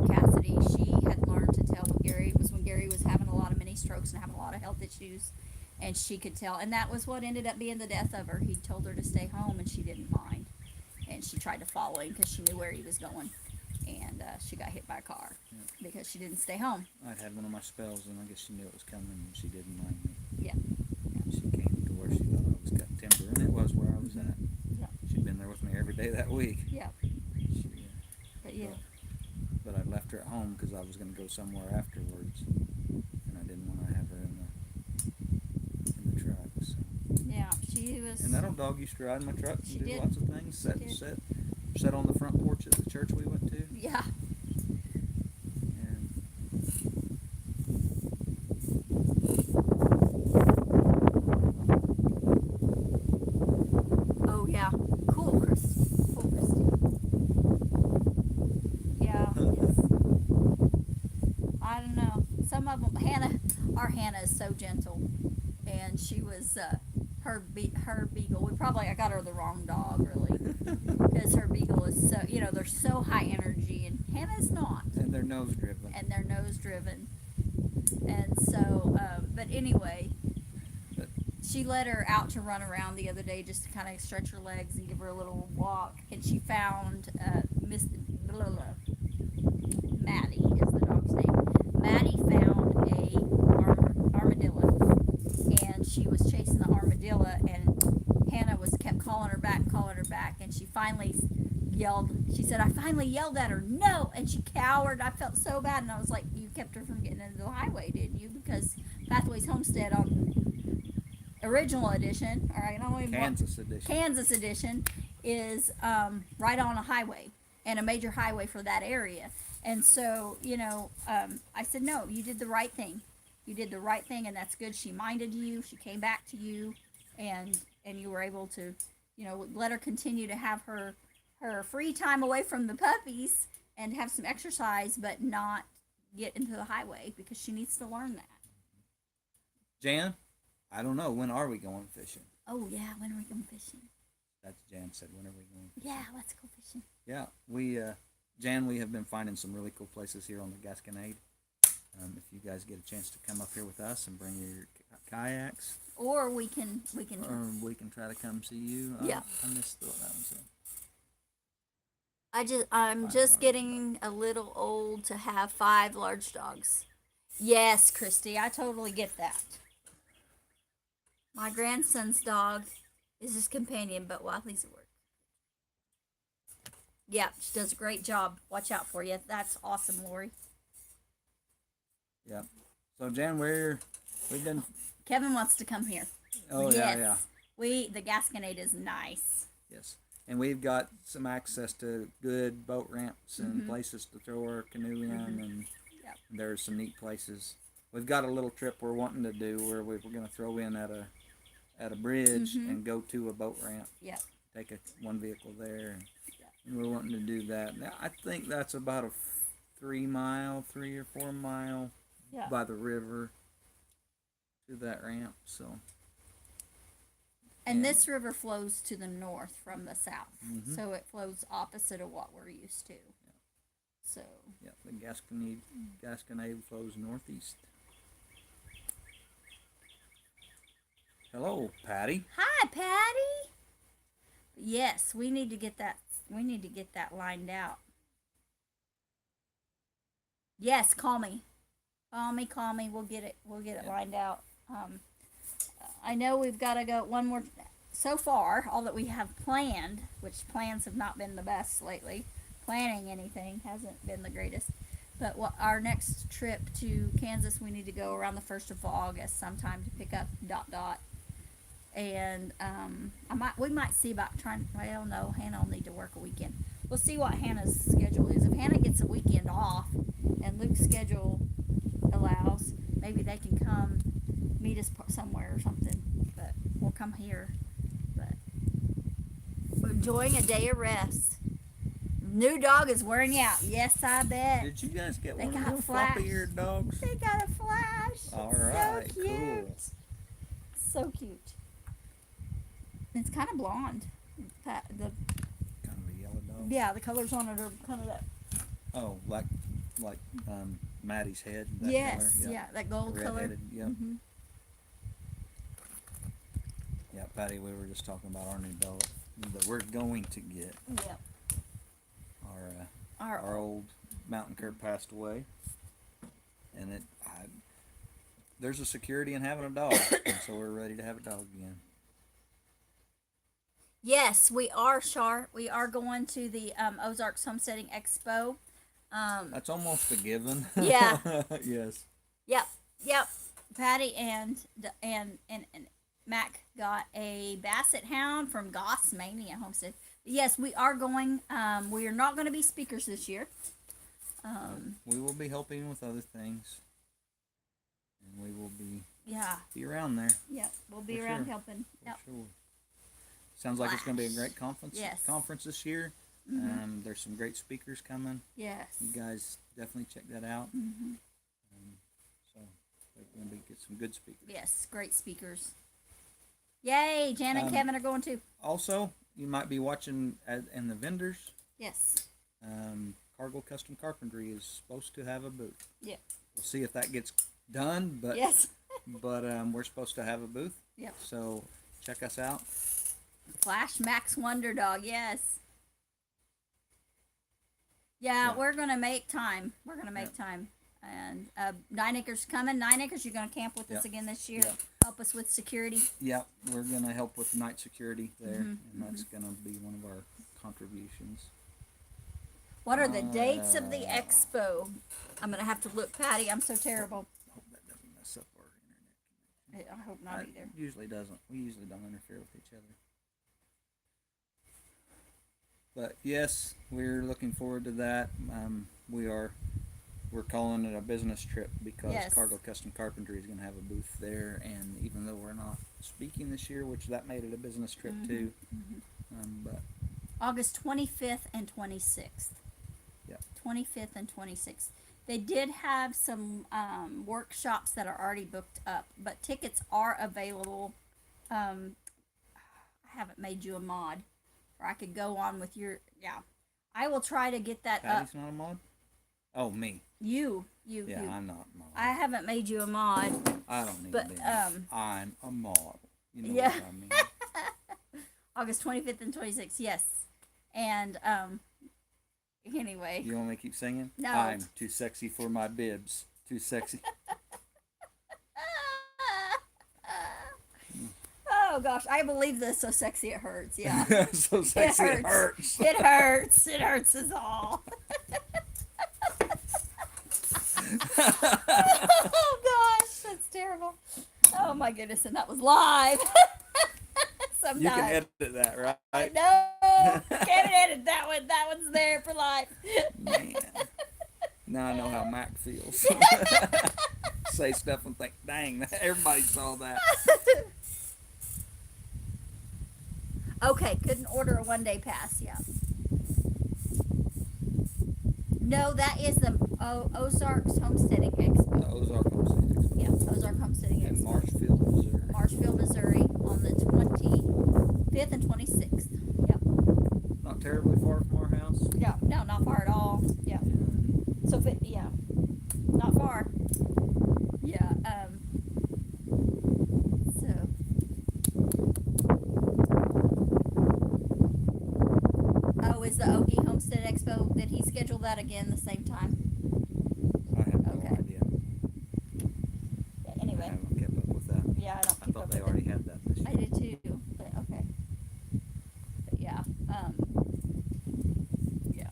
S2: Cassidy, she had learned to tell when Gary was having a lot of mini strokes and having a lot of health issues, and she could tell, and that was what ended up being the death of her. He told her to stay home, and she didn't mind, and she tried to follow him because she knew where he was going, and she got hit by a car because she didn't stay home.
S1: I'd had one of my spells, and I guess she knew it was coming, and she didn't mind me.
S2: Yeah.
S1: She came to where she thought I was cutting timber, and it was where I was at.
S2: Yeah.
S1: She'd been there with me every day that week.
S2: Yeah.
S1: She,
S2: But yeah.
S1: but I left her at home because I was going to go somewhere afterwards, and I didn't want to have her in the truck. So.
S2: Yeah, she was.
S1: And that old dog used to ride in my truck
S2: She
S1: and do
S2: did.
S1: lots of things.
S2: She
S1: Sit on the front porch at the church we went to.
S2: Yeah.
S1: And
S2: Oh yeah. Cool, Christy. Cool, Christy. Yeah. I don't know. Some of them. Our Hannah is so gentle, and she was her beagle. I got her the wrong dog really, because her beagle is so they're so high energy, and Hannah's not.
S1: and they're nose driven.
S2: And they're nose driven, and so but anyway, she let her out to run around the other day just to kind of stretch her legs and give her a little walk, and she found Miss Maddie is the dog's name. Maddie found a armadillo, and she was chasing the armadillo, and Hannah kept calling her back, and she finally yelled. She said, "I finally yelled at her, no!" And she cowered. I felt so bad, and I was like, "You kept her from getting into the highway, didn't you?" Because Pathways Homestead on original edition, all right, not only Kansas edition is right on a highway and a major highway for that area. And so, I said, no, you did the right thing. You did the right thing, and that's good. She minded you. She came back to you, and you were able to, let her continue to have her free time away from the puppies and have some exercise, but not get into the highway because she needs to learn that.
S1: Jan, I don't know. When are we going fishing?
S2: Oh, yeah. When are we going fishing?
S1: That's Jan said. When are we going fishing?
S2: Yeah, let's go fishing.
S1: Yeah, Jan, we have been finding some really cool places here on the Gasconade. If you guys get a chance to come up here with us and bring your kayaks,
S2: or we can
S1: or we can try to come see you.
S2: Yeah.
S1: I missed that was it.
S2: I'm just getting a little old to have 5 large dogs. Yes, Christy, I totally get that. My grandson's dog is his companion, but while he's at work. Yeah, she does a great job. Watch out for you. That's awesome, Lori.
S1: Yeah. So Jan, we've been.
S2: Kevin wants to come here.
S1: Oh
S2: yes.
S1: yeah.
S2: The Gasconade is nice.
S1: Yes, and we've got some access to good boat ramps and places to throw our canoe in, and there's some neat places. We've got a little trip we're wanting to do where we're going to throw in at a bridge and go to a boat ramp.
S2: Yep.
S1: Take one vehicle there, and we're wanting to do that. Now, I think that's about a 3 or 4 mile by the river to that ramp. So.
S2: And this river flows to the north from the south, so it flows opposite of what we're used to. Yeah. So.
S1: Yeah, the Gasconade flows northeast. Hello, Patty.
S2: Hi, Patty. Yes, we need to get that. We need to get that lined out. Yes, call me. Call me. We'll get it. We'll get it lined out. I know we've got to go one more. So far, all that we have planned, which plans have not been the best lately. Planning anything hasn't been the greatest. But our next trip to Kansas, we need to go around the 1st of August sometime to pick up Dot. And we might see about trying. Well, no, Hannah will need to work a weekend. We'll see what Hannah's schedule is. If Hannah gets a weekend off, and Luke's schedule allows, maybe they can come meet us somewhere or something. But we'll come here. But we're enjoying a day of rest. New dog is wearing you out. Yes, I bet.
S1: Did you guys get
S2: They
S1: one of
S2: got
S1: those
S2: Flash.
S1: floppy-eared dogs?
S2: They got a Flash.
S1: All right,
S2: So cute.
S1: cool.
S2: So cute. It's kind of blonde.
S1: Kind of a yellow dog.
S2: Yeah, the colors on it are kind of that.
S1: Oh, like Maddie's head. That
S2: Yes,
S1: color?
S2: yeah, that gold color.
S1: Red-headed, yeah. Yeah, Patty, we were just talking about our new dog that we're going to get.
S2: Yep.
S1: Our old mountain cur passed away, and there's a security in having a dog, and so we're ready to have a dog again.
S2: Yes, we are, Char. We are going to the Ozarks Homesteading Expo.
S1: That's almost a given.
S2: Yeah.
S1: Yes.
S2: Yep. Patty and Mac got a Basset Hound from Goss Mania Homestead. Yes, we are going. We are not going to be speakers this year.
S1: We will be helping with other things, and we will be
S2: Yeah.
S1: around there.
S2: Yep. We'll be
S1: For
S2: around
S1: sure.
S2: helping. Yep.
S1: For sure. Sounds like it's going to be a great conference.
S2: Yes.
S1: Conference this year.
S2: Mm-hmm.
S1: There's some great speakers coming.
S2: Yes.
S1: You guys definitely check that out.
S2: Mm-hmm.
S1: So we're going to get some good speakers.
S2: Yes, great speakers. Yay! Jan and Kevin are going too.
S1: Also, you might be watching in the vendors.
S2: Yes.
S1: Cargill Custom Carpentry is supposed to have a booth.
S2: Yeah.
S1: We'll see if that gets done, but
S2: Yes.
S1: but we're supposed to have a booth.
S2: Yep.
S1: So check us out.
S2: Flash Max Wonder Dog. Yes. Yeah, we're gonna make time. We're gonna make time. And 9 Acres coming. 9 Acres, you're gonna camp with us again this year.
S1: Yep.
S2: Help us with security.
S1: Yep, we're gonna help with night security there,
S2: Mhm,
S1: and that's gonna be one of our contributions.
S2: What are the dates of the expo? I'm gonna have to look, Patty. I'm so terrible.
S1: Hope that doesn't mess up our internet.
S2: I hope not either.
S1: It usually doesn't. We usually don't interfere with each other. But yes, we're looking forward to that. We're calling it a business trip because
S2: Yes.
S1: Cargill Custom Carpentry is going to have a booth there, and even though we're not speaking this year, which that made it a business trip too, but
S2: August 25th and 26th.
S1: Yeah.
S2: 25th and 26th. They did have some workshops that are already booked up, but tickets are available. I haven't made you a mod, or I could go on with your. Yeah, I will try to get that up.
S1: Patty's not a mod. Oh, me.
S2: You.
S1: Yeah, I'm not a mod.
S2: I haven't made you a mod.
S1: I don't need
S2: But,
S1: to be.
S2: um,
S1: I'm a mod. You know
S2: Yeah.
S1: what I mean.
S2: August 25th and 26th. Yes, and anyway.
S1: You want me to keep singing?
S2: No.
S1: I'm too sexy for my bibs. Too sexy.
S2: Oh gosh, I believe this. So sexy it hurts. Yeah.
S1: So sexy it hurts.
S2: It hurts. It hurts us all. Oh gosh, that's terrible. Oh my goodness, and that was live. Sometimes.
S1: You can edit that, right?
S2: I know. Can't edit that one. That one's there for life.
S1: Man. Now I know how Mac feels. Say stuff and think, dang, everybody saw that.
S2: Okay, couldn't order a 1-day pass. Yeah. No, that is the Ozarks Homesteading Expo.
S1: The Ozark Homestead Expo.
S2: Yeah, Ozark Homesteading
S1: In
S2: Expo.
S1: Marshfield, Missouri.
S2: Marshfield, Missouri, on the 25th and 26th. Yep.
S1: Not terribly far from our house.
S2: Yeah, no, not far at all. Yeah. So, not far. Yeah. So. Oh, is the Okie Homestead Expo? Did he schedule that again the same time?
S1: I have no
S2: Okay.
S1: idea.
S2: Yeah,
S1: I
S2: anyway.
S1: haven't kept up with that.
S2: Yeah, I don't
S1: I
S2: keep
S1: thought
S2: up
S1: they
S2: with
S1: already
S2: it.
S1: had that this year.
S2: I did too, but okay. But yeah, yeah.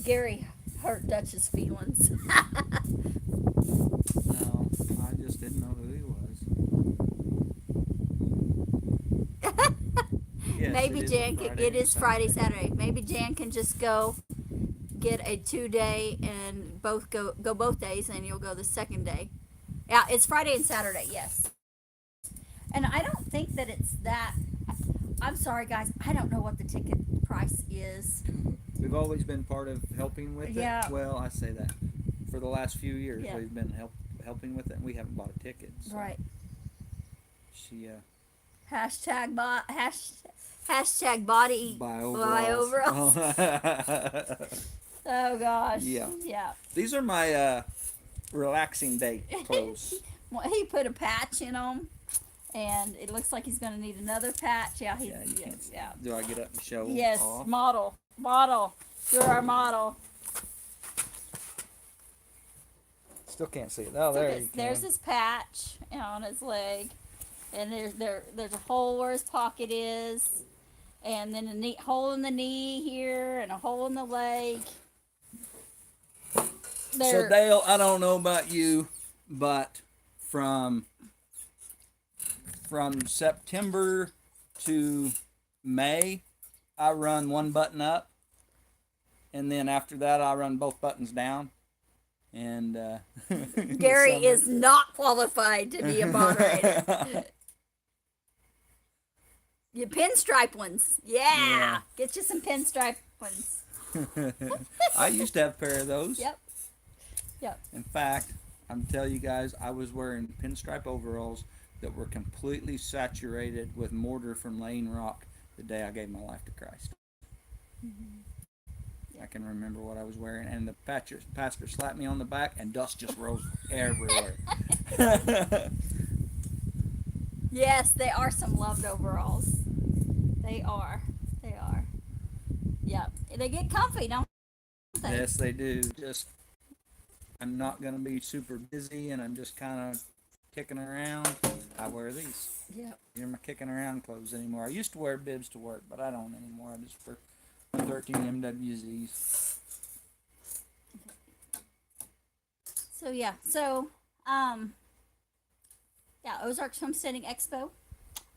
S2: Gary hurt Dutch's feelings.
S1: No, I just didn't know who he was. Yes,
S2: Maybe
S1: it is
S2: Jan
S1: Friday
S2: can, it
S1: and
S2: is Friday, Saturday. Maybe Jan can just go get a 2-day and both go both days, and you'll go the second day. Yeah, it's Friday and Saturday, yes. And I don't think that it's that. I'm sorry, guys. I don't know what the ticket price is.
S1: We've always been part of helping with
S2: Yeah.
S1: it. Well, I say that. For the last few years,
S2: Yeah.
S1: we've been helping with it, and we haven't bought a ticket. So
S2: Right.
S1: She,
S2: Hashtag body
S1: buy
S2: buy
S1: overalls.
S2: overalls. Oh gosh.
S1: Yeah.
S2: Yeah.
S1: These are my relaxing day clothes.
S2: Well, he put a patch in them, and it looks like he's going to need another patch. Yeah, he.
S1: Yeah, you
S2: Yeah,
S1: can't.
S2: yeah.
S1: Do I get up and show
S2: Yes,
S1: off?
S2: model. You're our model.
S1: Still can't see it. Oh, there you can.
S2: There's his patch on his leg, and there's a hole where his pocket is, and then a neat hole in the knee here, and a hole in the leg.
S1: So Dale, I don't know about you, but from September to May, I run one button up, and then after that, I run both buttons down. And
S2: Gary is not qualified to be a moderator. You pinstripe ones, yeah. Get you some pinstripe ones.
S1: I used to have a pair of those.
S2: Yep.
S1: In fact, I'm telling you guys, I was wearing pinstripe overalls that were completely saturated with mortar from laying rock the day I gave my life to Christ. I can remember what I was wearing, and the pastor slapped me on the back, and dust just rose everywhere.
S2: Yes, they are some loved overalls. They are. Yep. They get comfy, don't they?
S1: Yes, they do. Just, I'm not going to be super busy, and I'm just kind of kicking around. I wear these.
S2: Yep.
S1: You're my kicking around clothes anymore. I used to wear bibs to work, but I don't anymore. I just wear 13 MWZs.
S2: Ozarks Homesteading Expo,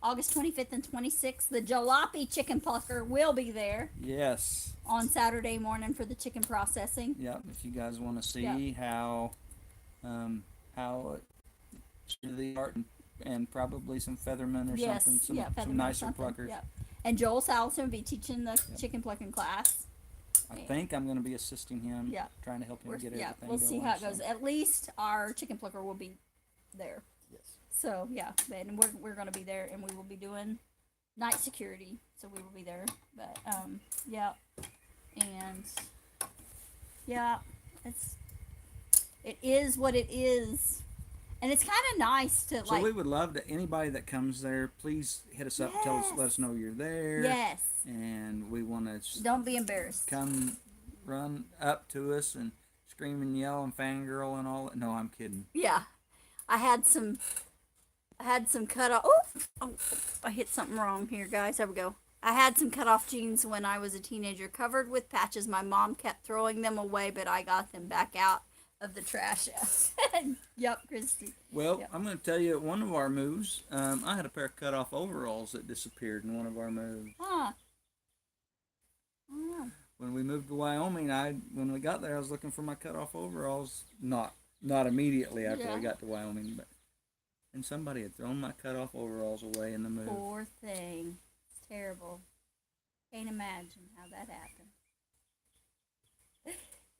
S2: August 25th and 26th. The Jalopy Chicken Plucker will be there.
S1: Yes.
S2: On Saturday morning for the chicken processing.
S1: Yep. If you guys want to see how state of the art and probably some feathermen or something, some nicer pluckers.
S2: Yep. And Joel Salson will be teaching the chicken plucking class.
S1: I think I'm going to be assisting him, trying to help him get everything
S2: we'll
S1: going.
S2: see how it goes. At least our chicken plucker will be there.
S1: Yes.
S2: So, and we're going to be there, and we will be doing night security, so we will be there. But, and, it is what it is. And it's kind of nice to,
S1: So we would love to, anybody that comes there, please hit us up, let us know you're there.
S2: Yes.
S1: And we want to...
S2: Don't be embarrassed.
S1: Come run up to us and scream and yell and fangirl and all. No, I'm kidding.
S2: Yeah. I had some cut off. Oh, I hit something wrong here, guys. There we go. I had some cut off jeans when I was a teenager, covered with patches. My mom kept throwing them away, but I got them back out of the trash. Yep, Christy.
S1: Well, I'm going to tell you one of our moves. I had a pair of cut off overalls that disappeared in one of our moves.
S2: Huh.
S1: When we moved to Wyoming, when we got there, I was looking for my cut off overalls. Not immediately after we got to Wyoming, and somebody had thrown my cut off overalls away in the move.
S2: Poor thing. It's terrible. Can't imagine how that happened.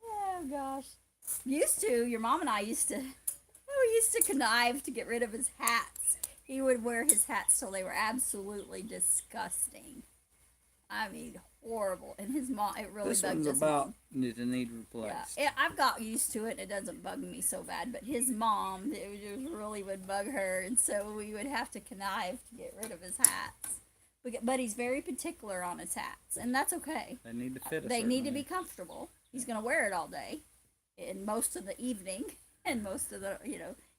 S2: Oh gosh. Your mom and I used to connive to get rid of his hats. He would wear his hats till they were absolutely disgusting. I mean, horrible. And his mom, it really bugged his mom.
S1: This one's about to need replaced.
S2: Yeah, I've got used to it, and it doesn't bug me so bad. But his mom, it just really would bug her, and so we would have to connive to get rid of his hats. But he's very particular on his hats, and that's okay.
S1: They need to fit.
S2: They need to be comfortable. He's going to wear it all day, and most of the evening, and most of the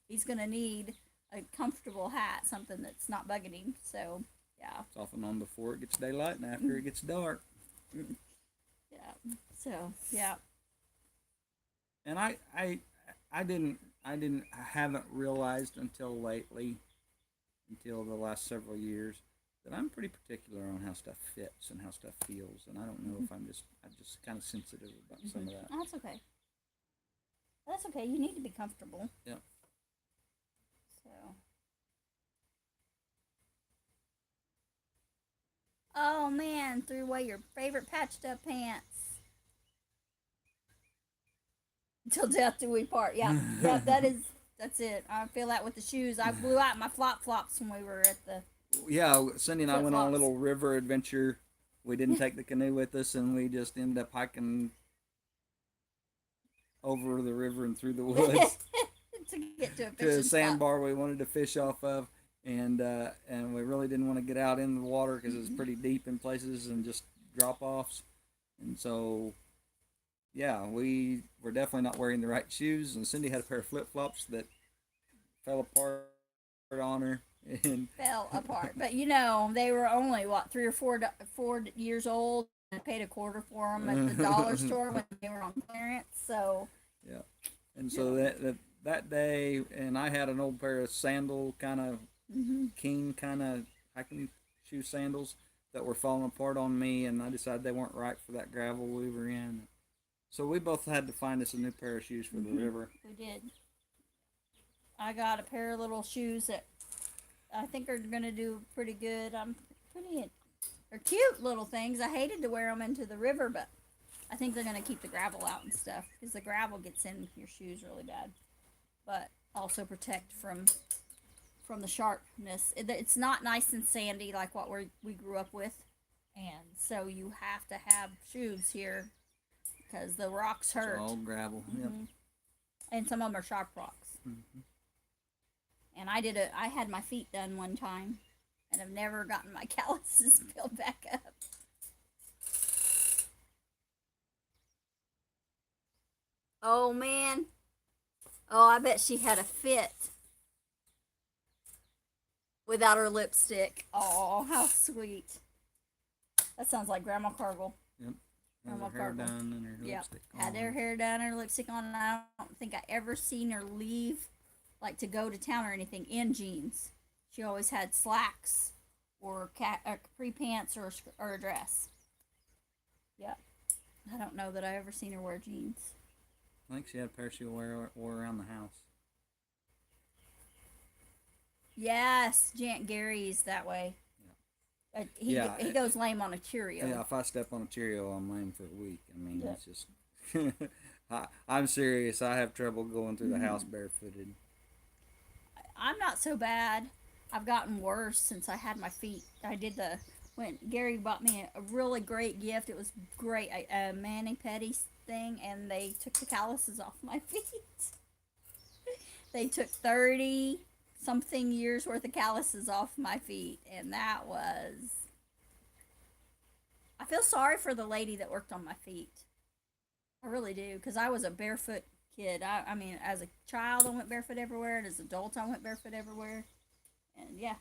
S2: he's going to need a comfortable hat, something that's not bugging him. So. Yeah.
S1: It's off and on before it gets daylight and after it gets dark.
S2: Yeah. So, yeah.
S1: And I haven't realized until lately, until the last several years, that I'm pretty particular on how stuff fits and how stuff feels. And I don't know if I'm just kind of sensitive about some of that.
S2: That's okay. That's okay. You need to be comfortable.
S1: Yeah.
S2: So. Oh man, threw away your favorite patched up pants. Till death do we part. Yeah, that's it. I feel that with the shoes. I blew out my flop flops when we were at the.
S1: Yeah, Cindy and I went on a little river adventure. We didn't take the canoe with us, and we just ended up hiking over the river and through the woods.
S2: to get to a
S1: to a
S2: fishing spot.
S1: sandbar we wanted to fish off of, and we really didn't want to get out into the water because it was pretty deep in places and just drop offs, and so yeah, we were definitely not wearing the right shoes, and Cindy had a pair of flip flops that fell apart on her, and
S2: Fell apart. But you know, they were only what 3 or 4 years old. I paid a quarter for them at the dollar store when they were on clearance. So
S1: yeah, and so that day, and I had an old pair of sandal kind of king kind of hiking shoe sandals that were falling apart on me, and I decided they weren't right for that gravel we were in. So we both had to find us a new pair of shoes for the river.
S2: we did. I got a pair of little shoes that I think are gonna do pretty good. They're cute little things. I hated to wear them into the river, but I think they're gonna keep the gravel out and stuff because the gravel gets in your shoes really bad. But also protect from the sharpness. It's not nice and sandy like what we grew up with, and so you have to have shoes here because the rocks hurt.
S1: It's all gravel. Yep.
S2: And some of them are sharp rocks. And I had my feet done one time, and I've never gotten my calluses peeled back up. Oh man. Oh, I bet she had a fit without her lipstick. Oh, how sweet. That sounds like Grandma Cargill.
S1: Yep. Had
S2: Grandma
S1: her hair
S2: Cargill.
S1: done and her lipstick on.
S2: Had her hair done and her lipstick on, and I don't think I ever seen her leave, like to go to town or anything, in jeans. She always had slacks or capri pants or a dress. Yep. I don't know that I ever seen her wear jeans.
S1: I think she had a pair she wore around the house.
S2: Yes, Aunt Gary's that way.
S1: Yeah.
S2: He goes lame on a Cheerio.
S1: Yeah, if I step on a Cheerio, I'm lame for a week. I mean, it's just. I'm serious. I have trouble going through the house barefooted.
S2: I'm not so bad. I've gotten worse since I had my feet. When Gary bought me a really great gift. It was great, a mani-pedi thing, and they took the calluses off my feet. They took 30 something years worth of calluses off my feet, and that was. I feel sorry for the lady that worked on my feet. I really do, because I was a barefoot kid. I mean, as a child, I went barefoot everywhere, and as an adult, I went barefoot everywhere. And yeah,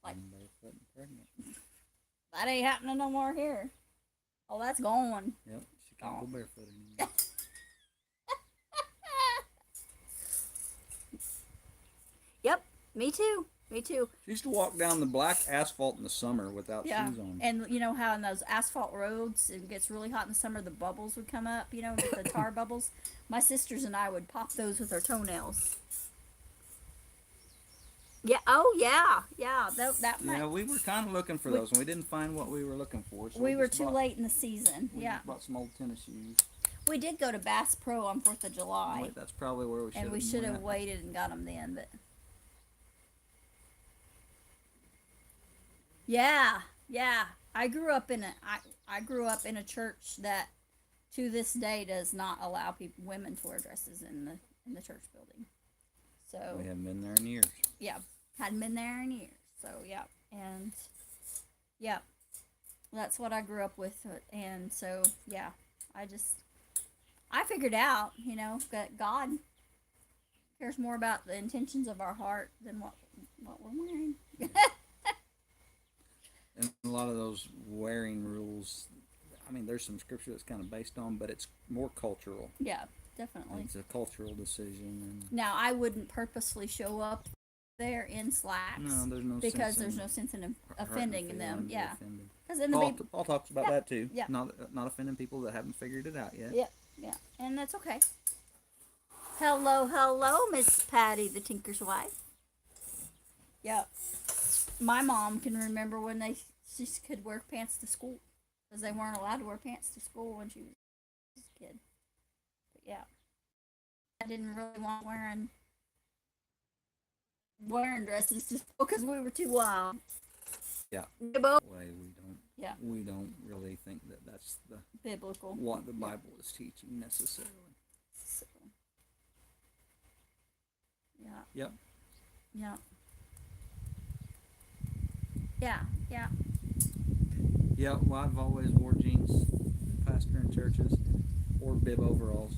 S2: like
S1: I'm barefoot and pregnant.
S2: that ain't happening no more here. Oh, that's gone.
S1: Yep, she can't go barefoot anymore.
S2: Yep, me too. Me too.
S1: She used to walk down the black asphalt in the summer without shoes on.
S2: And you know how in those asphalt roads it gets really hot in the summer, the bubbles would come up, the tar bubbles. My sisters and I would pop those with our toenails. Yeah. Oh, yeah. Yeah. That might.
S1: Yeah, we were kind of looking for those, and we didn't find what we were looking for. So
S2: we were too late in the season.
S1: We
S2: Yeah.
S1: just bought some old tennis shoes.
S2: We did go to Bass Pro on 4th of July.
S1: Wait, that's probably where we should.
S2: And we should have waited and got them then, but. Yeah. I grew up in a church that, to this day, does not allow women to wear dresses in the church building. So
S1: we haven't been there in years.
S2: Yeah, hadn't been there in years. So yeah, and yeah, that's what I grew up with, and so yeah, I figured out, that God cares more about the intentions of our heart than what we're wearing.
S1: And a lot of those wearing rules, I mean, there's some scripture that's kind of based on, but it's more cultural.
S2: Yeah, definitely.
S1: It's a cultural decision.
S2: Now, I wouldn't purposely show up there in slacks.
S1: No, there's no
S2: because
S1: sense
S2: there's no sense in offending them. Yeah, because
S1: Paul talks about that too.
S2: Yeah.
S1: Not offending people that haven't figured it out yet.
S2: Yeah, and that's okay. Hello, Miss Patty, the tinker's wife. Yep. My mom can remember when she could wear pants to school, because they weren't allowed to wear pants to school when she was a kid. But yeah, I didn't really want wearing dresses to school because we were too wild.
S1: Yeah.
S2: We both.
S1: We don't really think that that's the
S2: biblical
S1: what the Bible is teaching necessarily.
S2: So, Yeah.
S1: Yep.
S2: Yeah. Yeah. Yeah.
S1: Yeah, well, I've always wore jeans, pastor in churches, or bib overalls.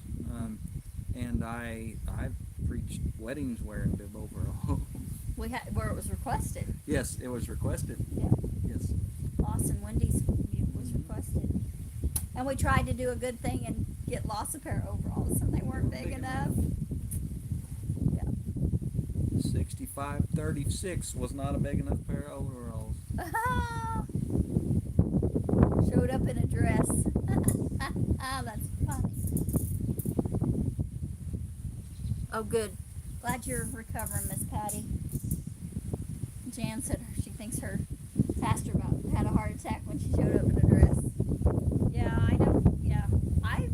S1: And I've preached weddings wearing bib overalls.
S2: We had where it was requested.
S1: Yes, it was requested.
S2: Yeah.
S1: Yes.
S2: Lost and Wendy's was requested. And we tried to do a good thing and get lost a pair of overalls, and they weren't big enough. Yeah.
S1: 65-36 was not a big enough pair of overalls.
S2: Showed up in a dress. That's funny. Oh, good. Glad you're recovering, Miss Patty. Jan said she thinks her pastor about had a heart attack when she showed up in a dress. Yeah, I don't. Yeah, I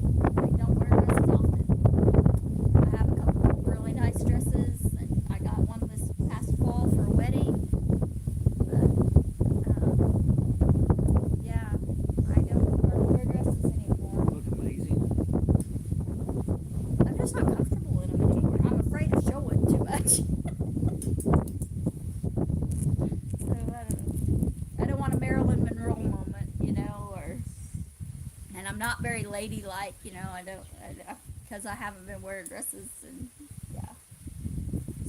S2: don't wear dresses often. I have a couple of really nice dresses, and I got one this past fall for a wedding. But yeah, I don't hardly wear dresses anymore.
S1: Look amazing.
S2: I'm just not comfortable in them anymore. I'm afraid of showing too much. So I don't want a Marilyn Monroe moment, you know, and I'm not very ladylike, you know. Because I haven't been wearing dresses, and yeah.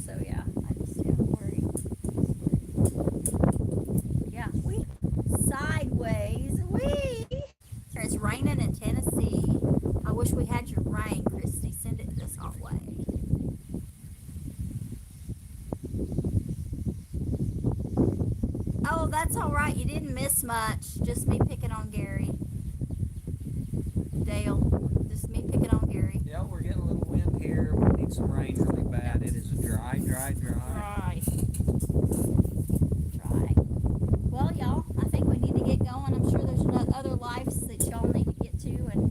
S2: So yeah, I just worry. Yeah, we sideways. It's raining in Tennessee. I wish we had your rain, Christy. Send it this our way. Oh, that's all right. You didn't miss much. Just me picking on Gary. Dale. Just me picking on Gary.
S1: Yeah, we're getting a little wind here. We need some rain really bad. It is a dry.
S2: Dry. Well, y'all, I think we need to get going. I'm sure there's other lives that y'all need to get to, and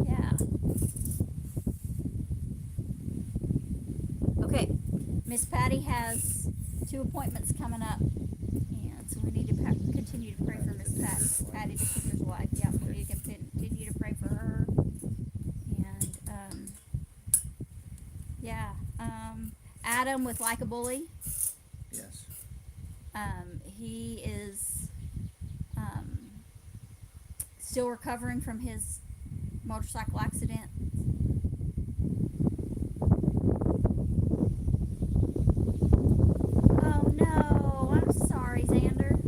S2: yeah. Okay, Miss Patty has 2 appointments coming up, and so we need to continue to pray for Miss Patty, the Keeper's wife. Yeah, we need to continue to pray for her, and yeah, Adam with Like a Bully.
S1: Yes.
S2: He is still recovering from his motorcycle accident. Oh no, I'm sorry, Xander.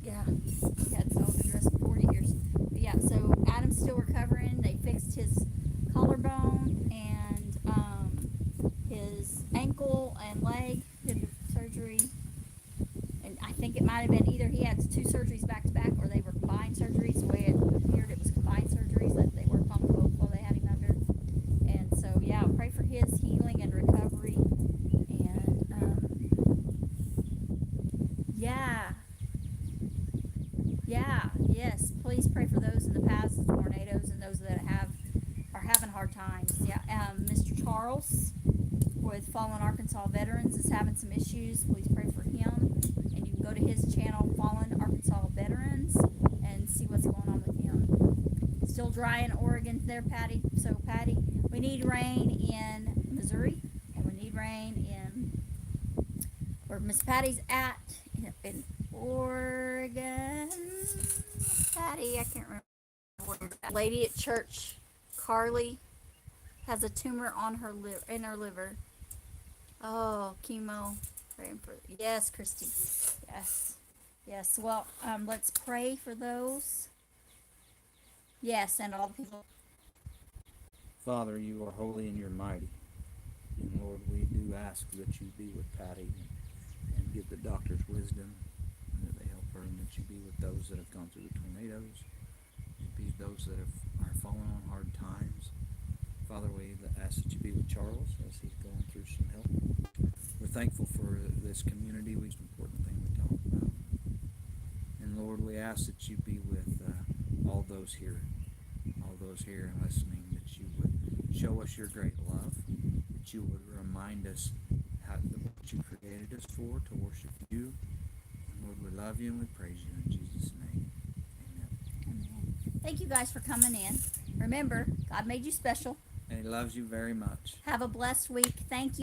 S2: Yeah, he had his own address for 40 years. But yeah, so Adam's still recovering. They fixed his collarbone and his ankle and leg, did the surgery. And I think it might have been either he had 2 surgeries back to back or they were combined surgeries. The way it appeared, it was combined surgeries that they worked on both while they had him under. And so, yeah, pray for his healing and recovery. And yes, please pray for those in the paths of tornadoes and those that are having hard times. Yeah, Mr. Charles with Fallen Arkansas Veterans is having some issues. Please pray for him. And you can go to his channel, Fallen Arkansas Veterans, and see what's going on with him. Still dry in Oregon there, Patty. So, Patty, we need rain in Missouri, and we need rain in where Miss Patty's at in Oregon. Patty, I can't remember. Lady at church, Carly, has a tumor on her in her liver. Oh, chemo. Praying for yes, Christy. Yes. Well, let's pray for those. Yes, and all the people.
S1: Father, you are holy and you're mighty. And Lord, we do ask that you be with Patty and give the doctors wisdom, and that they help her, and that you be with those that have gone through the tornadoes, and be those that are falling on hard times. Father, we ask that you be with Charles as he's going through some help. We're thankful for this community, which is an important thing we talk about. And Lord, we ask that you be with all those here and listening, that you would show us your great love, that you would remind us what you created us for, to worship you. And Lord, we love you and we praise you in Jesus' name. Amen.
S2: Amen. Thank you guys for coming in. Remember, God made you special.
S1: And he loves you very much.
S2: Have a blessed week. Thank you.